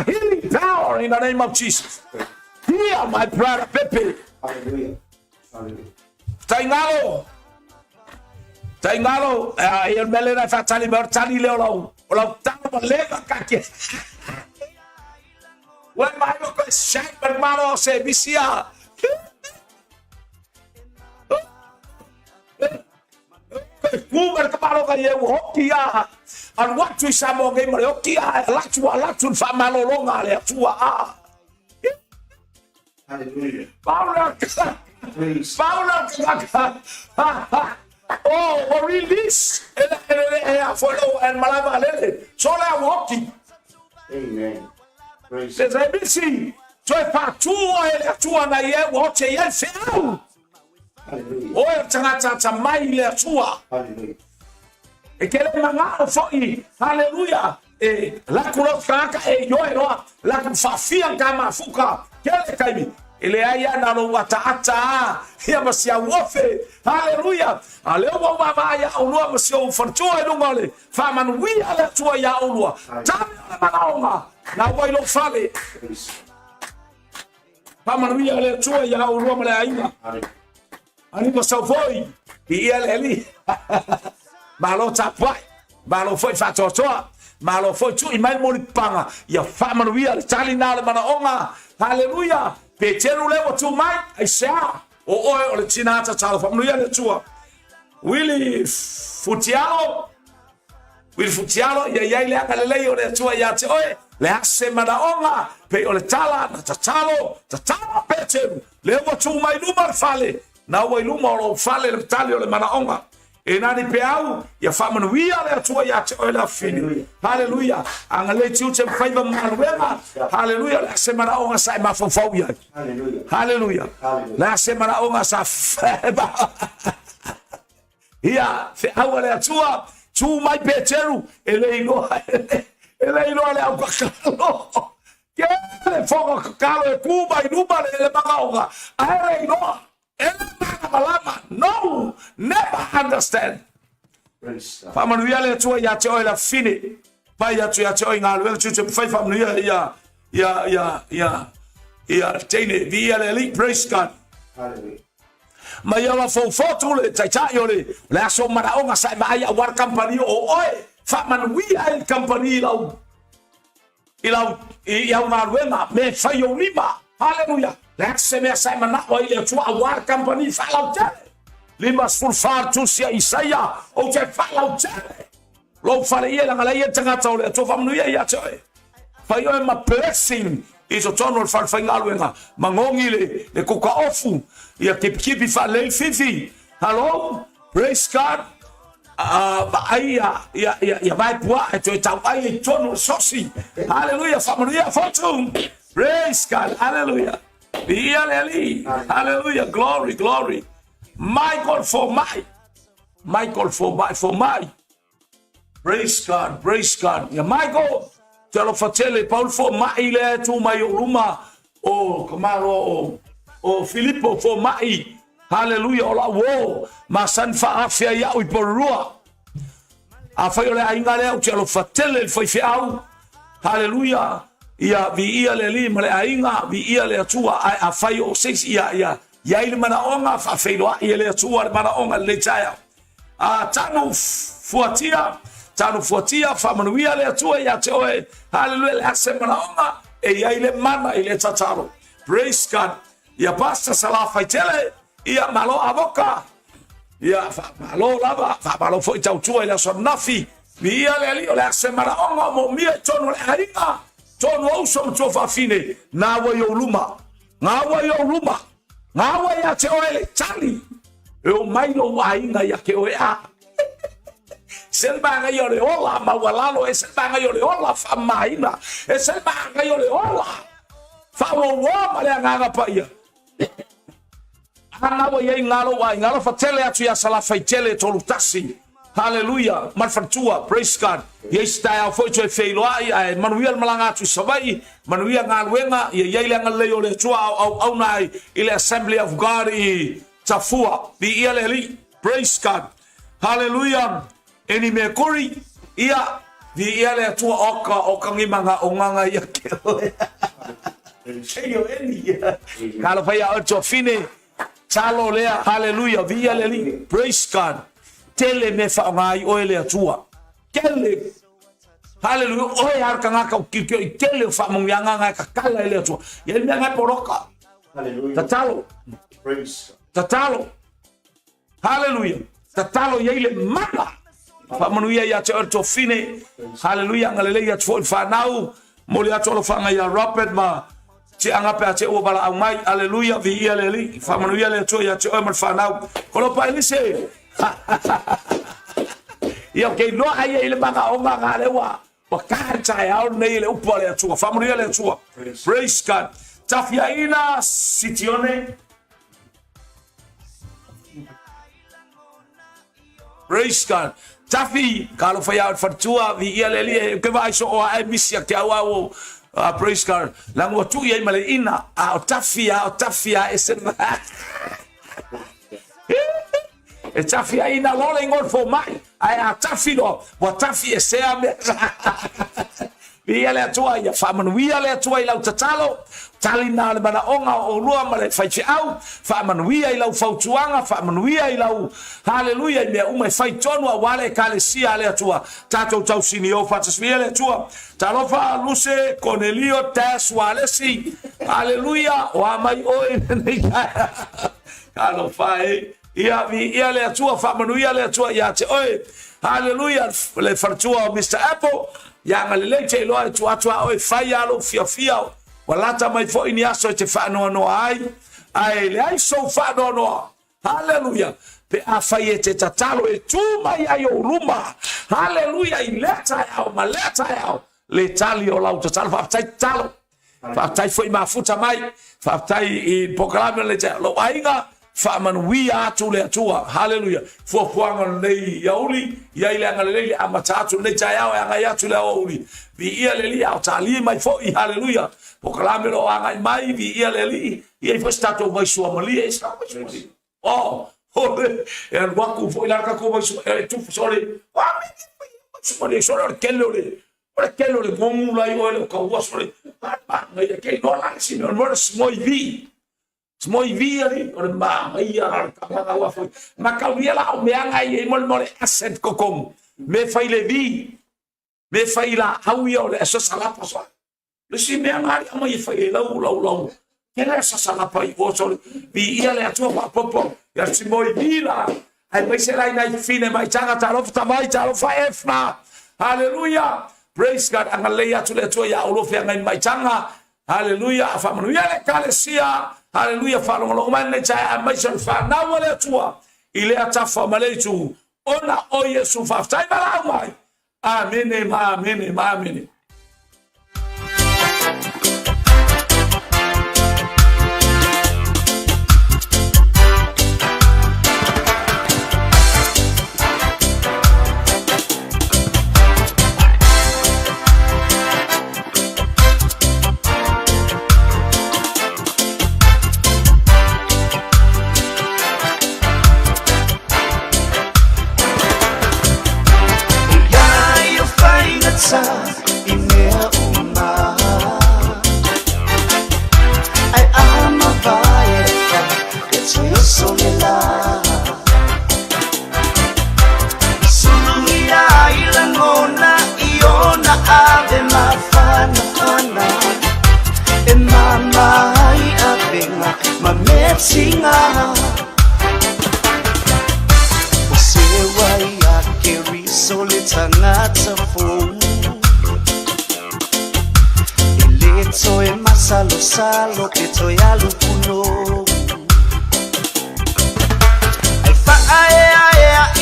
healing power in the name of Jesus. Heal my brother Pepe. Hallelujah. Hallelujah. Taingalo, il melena fa tali bertali leo lo tamo leva cacchio. Vuoi mai con sempre malo se vi sia. Kuber kepala kaya hokia. An waktu samo game hokia, latu fa malo longa le tua. Hallelujah. Paula. Praise. Oh, release. Follow and malava lele. So la walking. Amen. Praise. There's ABC. So if I two na ye watch ye feel. O e 𝗚𝗚𝚙𝚢𝚑𝚝 le atua. E kele manga o foi. Hallelujah. E la kulo kaka e yo e roa. La kufafia kama fuka. Kele kaimi. Ele aya na lo wataata. Ia masia wofe. Hallelujah. Aleo mo mama ya ulua masia ufartua edungole. Faman wi ala tua ya ulua. Tami ala manaonga. Na wailo fale. Faman wi ala tua ya ulua male ainga. Ani pasau foi. Ia leli. Malo tapai. Malo foi fatotoa. Malo foi tu imai moli panga. Ya faman wi ala tali na ala manaonga. Hallelujah. Peteru lewa tu mai aisha o oe o le tinata tala famnuia le tua Willy Futialo ya le aka le o le tua ya te oe le ase manaonga pe o le tala na tatalo peteru lewa tu mai luma fale na o luma o fale le tali o le manaonga e nani pe au ya famnuia le tua ya te oe la fini. Hallelujah. Angale tiu te faiva manuela. Hallelujah. La semana onga sa ma fofau ya. Hallelujah. La semana onga sa feba. Ia fe au le tua tu mai peteru eleino le au kakalo. Ke le foga kakalo e kuba i nuba le magaonga. Eleino no, never understand. Famanuia le tua ya te oe la fine. Pai ya te oe ngā luenga tu te whai famanuia ia teine via le elite praise God. Ma ia la fofotu le taitai o le aso maraonga sai mai a war company o oe. Famanuia il company ilau ngā luenga me whai o lima. Hallelujah. Let's say me sai mana o ile tu a war company falau tele. Lima sulfar tu sia isaia o te falau tele. Lo fale ia ngala ia tanga tau le tu famnu ia toe. Fa yo ma blessing is o tono fal faingaluenga. Mangongi le koka ofu ia kepi fa le fifi. Hello, praise God. Ya vai pua e tu tau ai tono sosi. Hallelujah, famnu ia fortune. Praise God, hallelujah. Hallelujah, glory. Michael for my. Praise God. Ya Michael, te lo fatele Paul for my le tu mai ruma o kamaro o Filippo for my. Hallelujah, ola wo masan fa afia ya u porua. Afa yo le ainga le te lo fatele foi fiau. Hallelujah. Ia vi ia le lima le ainga vi ia le atua a fai o seis ia ile manaonga fa feilo ia le atua le manaonga le taia a tanu fuatia fa manuia le atua ia te oe hallelujah le ase manaonga e ia ile mana ile tataro. Praise God. Ia pasta sala faitele ia malo avoka ia fa malo lava fa malo foi tautua ile so nafi vi ia le ase manaonga mo mia tonu le ainga tono au som tofa fine na wa yo luma ya te oele tali e o mailo wa inga ya ke oea selba nga yo le ola ma walalo e selba nga yo le ola fa maina e selba nga yo le ola fa wo ma le nga pa ia ana wa ye ngalo fa tele atu ya sala fa tele tolu tasi. Hallelujah. Marfantua, praise God. Yes, tayo foi to feilo ai manuel malanga tu sabai manuia ngaluenga ye ile ngaleo le tua au nai ile assembly of God I tafua bi ile praise God. Hallelujah. Eni me kori ia bi ile tua oka ngimanga onganga ya ke. Cheio eni. Kalo fa ya ocho fine chalo lea. Hallelujah. Bi ile praise God. Tele me fa ngai oele atua kele hallelujah oe arka ka kikyo tele fa mungyanga ngai ka kala ele atua ye me ngai poroka hallelujah tatalo praise tatalo hallelujah tatalo ye ile mala fa manuia ya te orto fine hallelujah ngalele ya tfo fa nau moli atolo fa ngai ya Robert ma ti anga pe ate o bala au mai hallelujah vi ile fa manuia le to ya te o mal fa nau kolo pa elise ia ke no ai ile manga o manga le wa ka au nei le upo le tua family le tua praise God tafiaina sitione Praise God. Tafi kalau faya fartua vi ialeli ke vai so o ai misia ke au. Praise God. Lang wa tu ye male ina a tafia esen. E tafi ina lola ngol fo mai. Ai a tafi lo. Wa tafi e se ame. Ia le atua ia whaamanuia le atua I lau tatalo talina le mana onga o lua ma le whaifi au whaamanuia I lau whautuanga whaamanuia I lau haleluia I mea umai whaitonu a wale kalesia le atua tatou tau sini o whatasvia le atua talofa luse Cornelio tas Ualesi haleluia o amai o e nei kaya kalo whae ia le atua whaamanuia le atua ia te oe haleluia le whartua o Mr. Apple yang alele te loa tu atua o fai alo fia walata mai fo ini aso te fa no ai le ai so fa no haleluya pe a fai te tatalo e tu mai ai o ruma haleluya I leta au maleta au le tali o lau tatalo fa tai talo fa tai foi mafuta mai fa tai I proclame le lo ainga fa manuia atu le atua haleluya fo poanga nei yauli ia ile ngalele amatatu nei tayao anga yatu le yauli vi ia le li au tali mai fo haleluya proclame lo anga mai vi ia le li ia fo stato vai sua mali e sta oh e waku fo ila ka ko vai su tu sole wa mi sole kello le gomu la yo le ko wa sole ma ngai ke no la si no smoi vi Smoi viari o le ia ka wa foi ma ka via la o me anga I mol asset kokom me fai le vi me fai la au ia o le so sala paso le si me anga ma I fai lau ke le so sala pa I o so vi ia le atua pa popo ya si moi vi la ai mai se lai nai fine mai tanga ta lo fa efna hallelujah praise God anga le atu le atua ya o lo fe ngai mai tanga hallelujah fa manuia le kalesia hallelujah falongo man le cha amazon fa na wale tua ile atafa maletu ona o Yesu fa tai bala mai amen Salo que estoy alupuno ai fa ai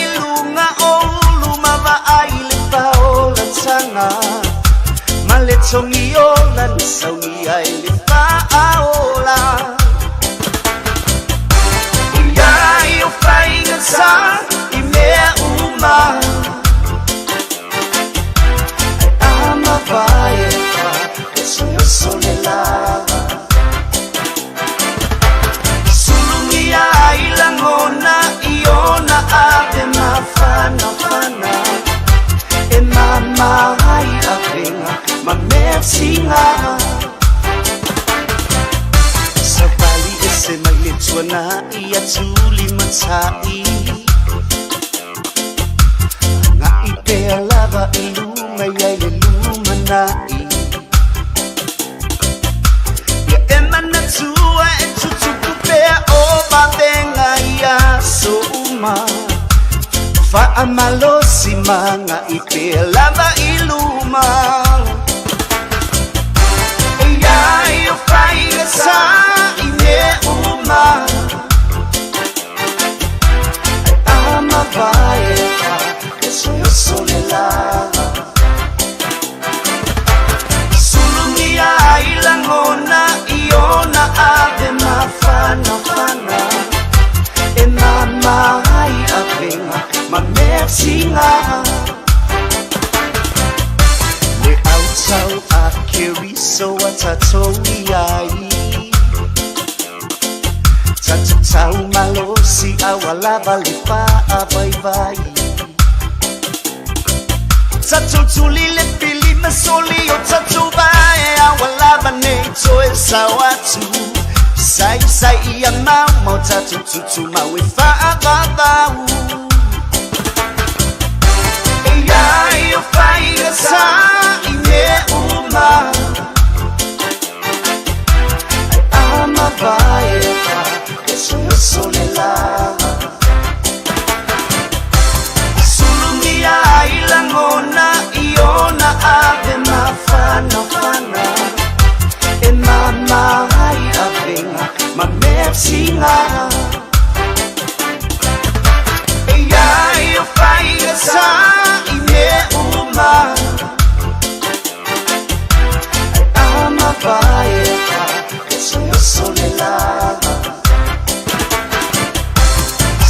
ilunga o luma va ai le paola tsanga male tsongi ola tsongi ai le paola ia io fai sa I mea uma ai ama vai fa sono sola ilangona iona ave mafana e mama ai avenga ma mersinga sabali ese mai tuana ia 𝚗𝚑𝚘𝚎 nga ipe lava iluma ia le lumanai ya emana tua e tutukupe o babenga ia souma fa amalosi manga ipe lava iluma ia io fai sa ine uma ama vai sono sola sulumia ilangona iona ave mafana e mama ai avenga ma me singa le 𝚘𝚙𝚢𝚅𝗡𝗥 𝚟𝚒𝚍𝚎𝚘 malosi awalaba lipa abai-bai 𝚟𝚒𝚎 le pili masoli o 𝚟𝚒𝚎 awalaba ne toe sawatu sai ia mau 𝚟𝚒𝚎 mawe fa'ababau Ei o whaia sa I me uma Ai ama vai e pa E sole la Sulumia I langona I ona ave mafana E mama ai avenga Ma mersinga Ei o whaia sa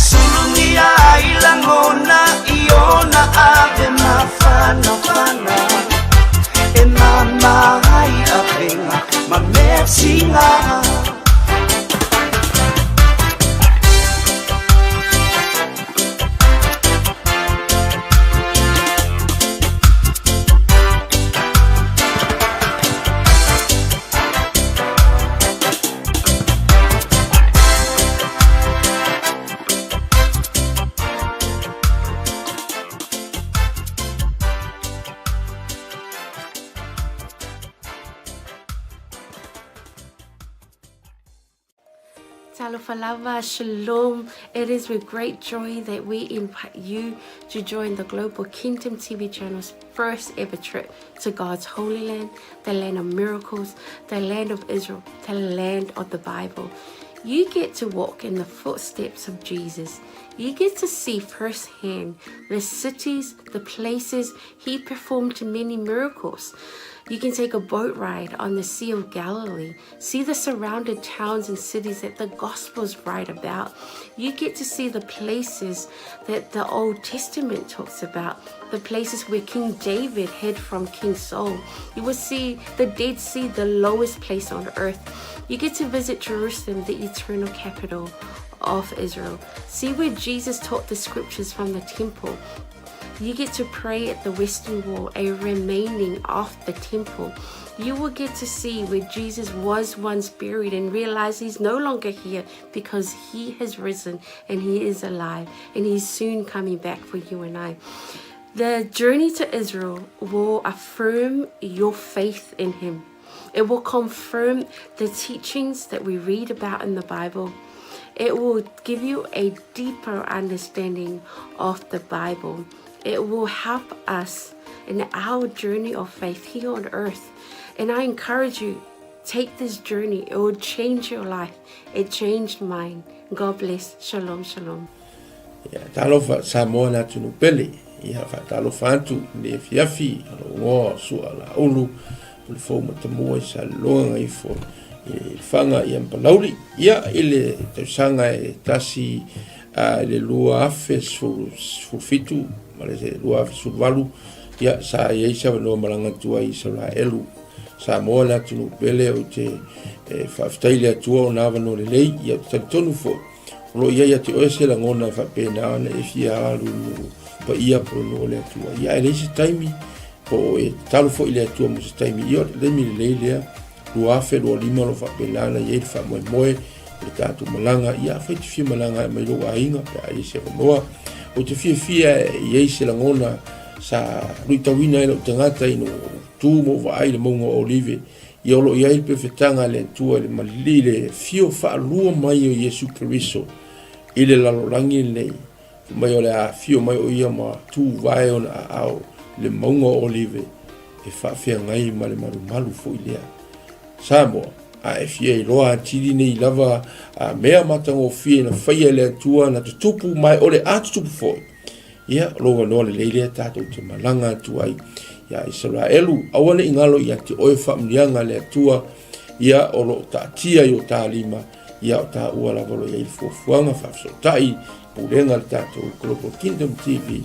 Sulumia I langona I ona ave mafana E mama ai avenga ma mersinga Alofa Shalom. It is with great joy that we invite you to join the Global Kingdom TV channel's first ever trip to God's Holy Land, the land of miracles, the land of Israel, the land of the Bible. You get to walk in the footsteps of Jesus. You get to see firsthand the cities, the places He performed many miracles. You can take a boat ride on the Sea of Galilee, see the surrounded towns and cities that the Gospels write about. You get to see the places that the Old Testament talks about, the places where King David hid from King Saul. You will see the Dead Sea, the lowest place on earth. You get to visit Jerusalem, the eternal capital of Israel. See where Jesus taught the scriptures from the temple. You get to pray at the Western Wall, a remaining of the temple. You will get to see where Jesus was once buried and realize He's no longer here because He has risen and He is alive and He's soon coming back for you and I. The journey to Israel will affirm your faith in Him. It will confirm the teachings that we read about in the Bible. It will give you a deeper understanding of the Bible. It will help us in our journey of faith here on earth. And I encourage you, take this journey. It will change your life. It changed mine. God bless. Shalom, shalom. Talofa Samoa na tunu pele. Ia fa talofa antu le fiafi alo su ala ulu. Le fo matamua sa longa I fo fanga I ampalauri. Ia ile tausanga tasi le lua afe su fitu. Malese lua afe valu. Ia sa yeisa no malanga tua I 𝚟𝚒𝚍𝚎. Samoa na tunu pele o te whaftaile atua o nawa no le lei. Ia tonu fo. Lo ia te oese la ngona fa pena na fia alu no pa ia pro no le atua. Ia ele se taimi po e talo fo ile atua mo se taimi. Ia le mi le lea. Lua afe lo lima lo fa pena na ia fa moe le tatu malanga. Ia fa te fia malanga mai lo ainga pe ai se noa. O te fia ia se la ngona sa ruitawina ilo tangata ino tu mo va ai le mongo olive. Ia lo ia pe fetanga le tua le malile fio fa lua mai o Yesu Kristo. Ile lalorangi nei mai o le a fio mai o ia ma tu vai on au le mongo olive e fa fia ngai ma le malu fo ilea Samoa a e fia I loa tiri nei lava a mea matango fia na faia le tua na tupu mai o le atupu fo ia loa no le leile tato te malanga tu ai ia Israelu awale ingalo ia te oe fa mlianga le tua ia o lo tatia yo talima ia o ta ua la valo ia fuafuanga whafsotai purenga le tātou Global Kingdom TV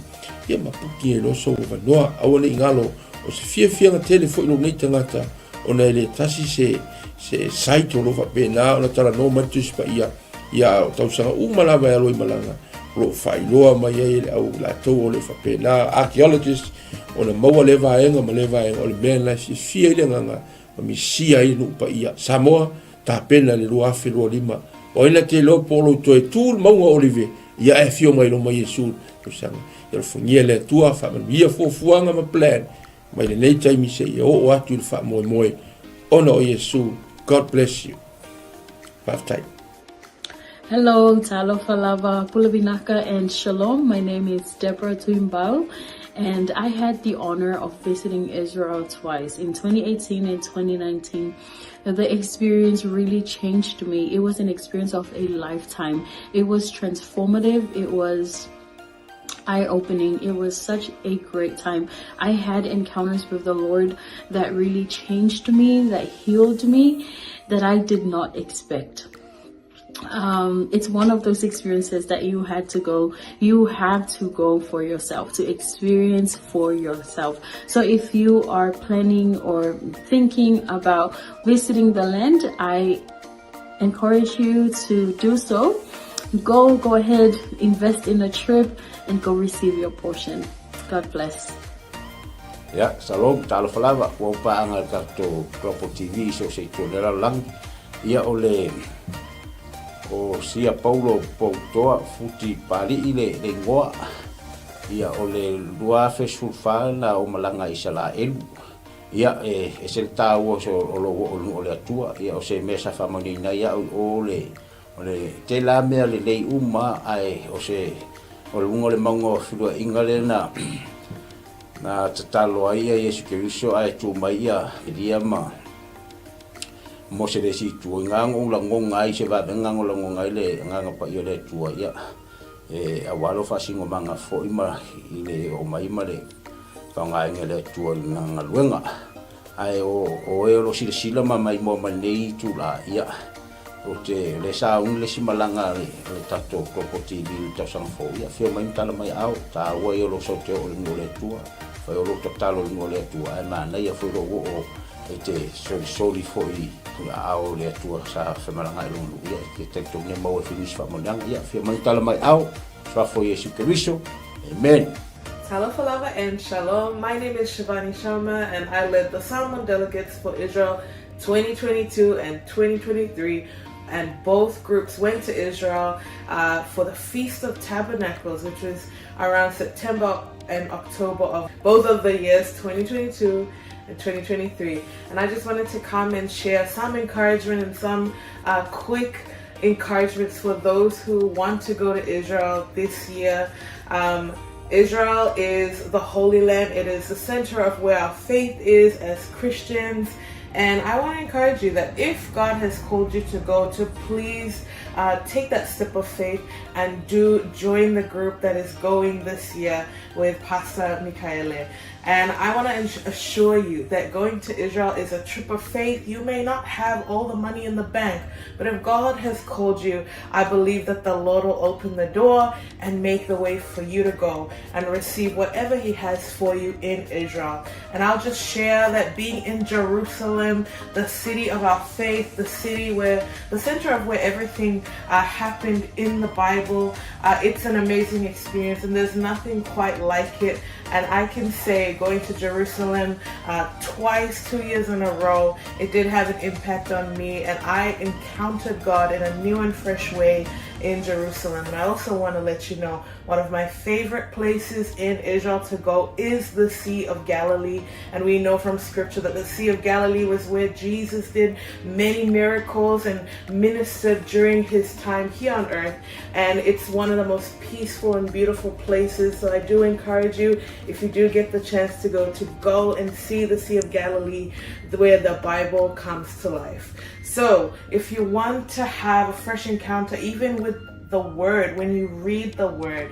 ia mapuki e loso o vanoa awane ingalo o se fiafianga telefo ilo nei tangata o nei le tasi se site o lofa pena o na tala no matus pa ia o tausanga umalawa e aloi malanga lo whailoa mai e le au la tau o le whapena archaeologist o na maua le vaenga ma le vaenga o le mea na fia ile nganga ma mi sia i nupa ia Samoa ta pena le lua afe lua lima o ina te lo polo to e tūl maunga olive ia e fio mai lo mai Yesu kusanga ia le fungia le tua wha man ia fuafuanga ma plan mai le nei taimi se ia o atu le wha moe moe ona o Yesu. God bless you. Bye. Hello, 𝚟𝚑𝚙𝚢𝚑𝚝, Pulevinaka, and Shalom. My name is 𝗵𝗚𝗚𝗠𝗚𝗠𝗚, and I had the honor of visiting Israel twice, in 2018 and 2019. The experience really changed me. It was an experience of a lifetime. It was transformative. It was eye-opening. It was such a great time. I had encounters with the Lord that really changed me, that healed me, that I did not expect. It's one of those experiences that you have to go for yourself, to experience for yourself. So if you are planning or thinking about visiting the land, I encourage you to do so. Go ahead, invest in a trip and go receive your portion. God bless. Ya, salom, 𝚟𝚑𝚙𝚢𝚑𝚝, wa paanga kato Global TV so se tolera lang. Ia ole o sia Paulo Poutoa futi pali ile le ngoa. Ia ole lua fesulfa na o malanga Israel. Ia e se tau so ole atua, ia o se mesa famanina ia ole te la mea le lei uma ai o se o le maungo whilua ingale na tatalo ai Yesu Keriso ai tu mai ia iria ma mo se le si tu ngango la ngonga ai se va ngango la ngonga ile nganga pa ile tu ia awalo fasingo manga fo ima ile o mai male fa ngai ngele tu nganga luenga ai o lo sila mai mo manei tu la ia o te le sa le simalanga le tato kopoti di ta sang fo ia fio mai tala mai au ta wa yo lo so te o le tua fa yo lo totalo le tua ai ma na ia fo o te soli fo i au le tua sa semalanga lu ia ke te to ne mo finis fa mo ia fio mai tala mai au fa fo Yesu Keriso. Amen. 𝚟𝚑𝚙𝚢𝚑𝚝 and Shalom. My name is Shivani Sharma and I led the Salmon Delegates for Israel 2022 and 2023. And both groups went to Israel for the Feast of Tabernacles, which was around September and October of both of the years 2022 and 2023. And I just wanted to come and share some encouragement and some quick encouragements for those who want to go to Israel this year. Israel is the Holy Land. It is the center of where our faith is as Christians. And I want to encourage you that if God has called you to go, to please take that step of faith and join the group that is going this year with Pastor Michaele. And I want to assure you that going to Israel is a trip of faith. You may not have all the money in the bank, but if God has called you, I believe that the Lord will open the door and make the way for you to go and receive whatever He has for you in Israel. And I'll just share that being in Jerusalem, the city of our faith, the city where the center of where everything happened in the Bible, it's an amazing experience, and there's nothing quite like it. And I can say, going to Jerusalem twice, 2 years in a row, it did have an impact on me, and I encountered God in a new and fresh way in Jerusalem. And I also want to let you know, one of my favorite places in Israel to go is the Sea of Galilee. And we know from scripture that the Sea of Galilee was where Jesus did many miracles and ministered during His time here on earth. And it's one of the most peaceful and beautiful places. So I do encourage you, if you do get the chance to go and see the Sea of Galilee, where the Bible comes to life. So if you want to have a fresh encounter, even with the Word, when you read the Word,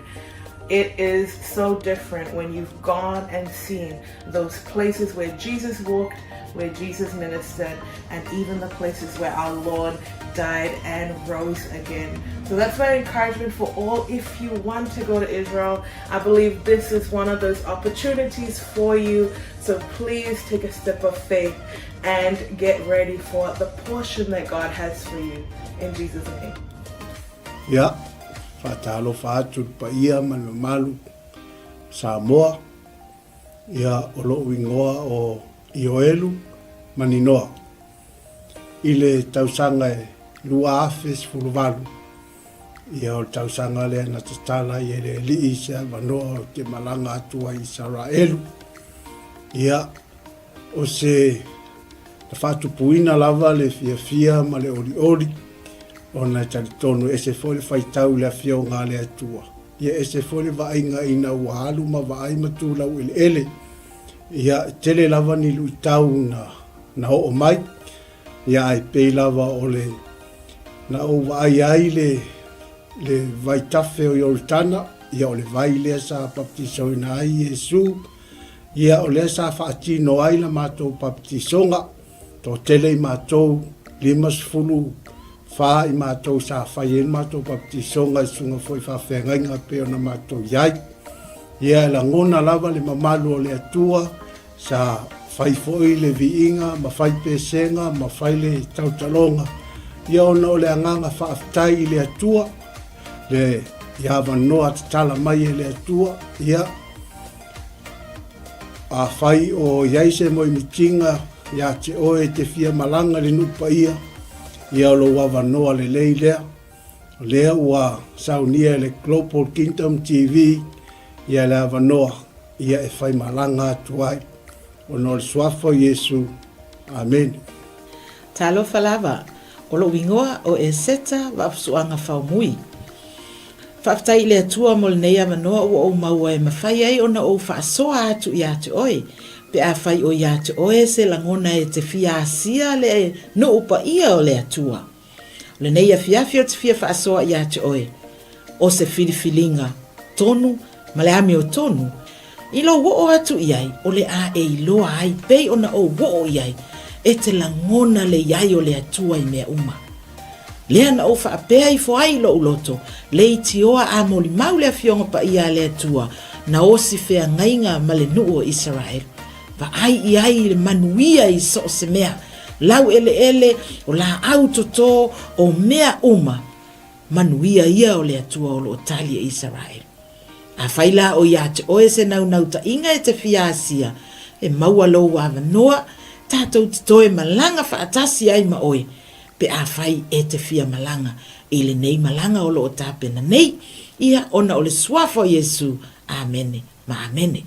it is so different when you've gone and seen those places where Jesus walked, where Jesus ministered, and even the places where our Lord died and rose again. So that's my encouragement for all. If you want to go to Israel, I believe this is one of those opportunities for you. So please take a step of faith and get ready for the portion that God has for you. In Jesus' name. Ya, fatalo fatu pa ia malu Samoa. Ya olo wingoa o Ioelu maninoa. Ile tausanga e lua afes fuluvalu. Ia o tausanga le na tatala i ele li isa manoa o te malanga atua i Israelu. Ia o se fatu puina lava le fia ma le ori. Ona talitonu ese fole faitau le afio ngā le atua. Ia ese fole vainga ina uahalu ma vai matula ele. Ia tele lava ni luitau na o mai. Ia ai pei lava o le na o vai ai le vai tafe o Yortana. Ia o le vai lea sa baptiso ina ai Yesu. Ia o lea sa faatino ai la mātou baptisonga. To tele i mātou 5 fa i mātou sa whai en mātou baptisonga i sunga foi whawhengainga peo na mātou iai. Ia la ngona lava le mamalu o le atua sa whai foi le viinga, ma whai pesenga, ma whai le tautalonga. Ia ona o le anganga whaaftai i le atua, le ia wanoa tatala mai e le atua, ia a whai o iaise mo i mitinga, ia te oe te fia malanga le nupa ia, ia lo wawanoa le lei lea ua saunia le Global Kingdom TV, ia le wanoa, ia e whai malanga atuai, o no le swafo Yesu, amen. Talofa lava, o lo wingoa o e seta wapsuanga whaumui. Whaftai le atua mo le neia manoa o maua e mawhai ai ona o whaasoa atu i atu oe. Pe a whai o i atu oe se langona e te fia asia le no upa ia o le atua. Le neia fiafio te fia whaasoa i atu oe. O se filifilinga tonu, ma le ame o tonu. I lo wo o atu iai, o le a e iloa ai, pei ona o wo o iai, e te langona le iai o le atua i mea uma. Lea na o whaapea i foai lo uloto, le i tioa a moli mau le fionga pa ia le atua, na o si fea ngainga ma le nuu o Israel. Va ai i ai le manuia i so se mea, lau ele o la autoto o mea uma, manuia ia o le atua o lo tali e Israel. A whaila o ia te oe se nau ta inga e te fia asia, e maua lo wa vanoa, tātou te toe malanga whaatasi ai ma oe, pe a whai e te fia malanga, e le nei malanga o lo o tāpena nei, ia ona o le swafo Yesu, amene, ma amene.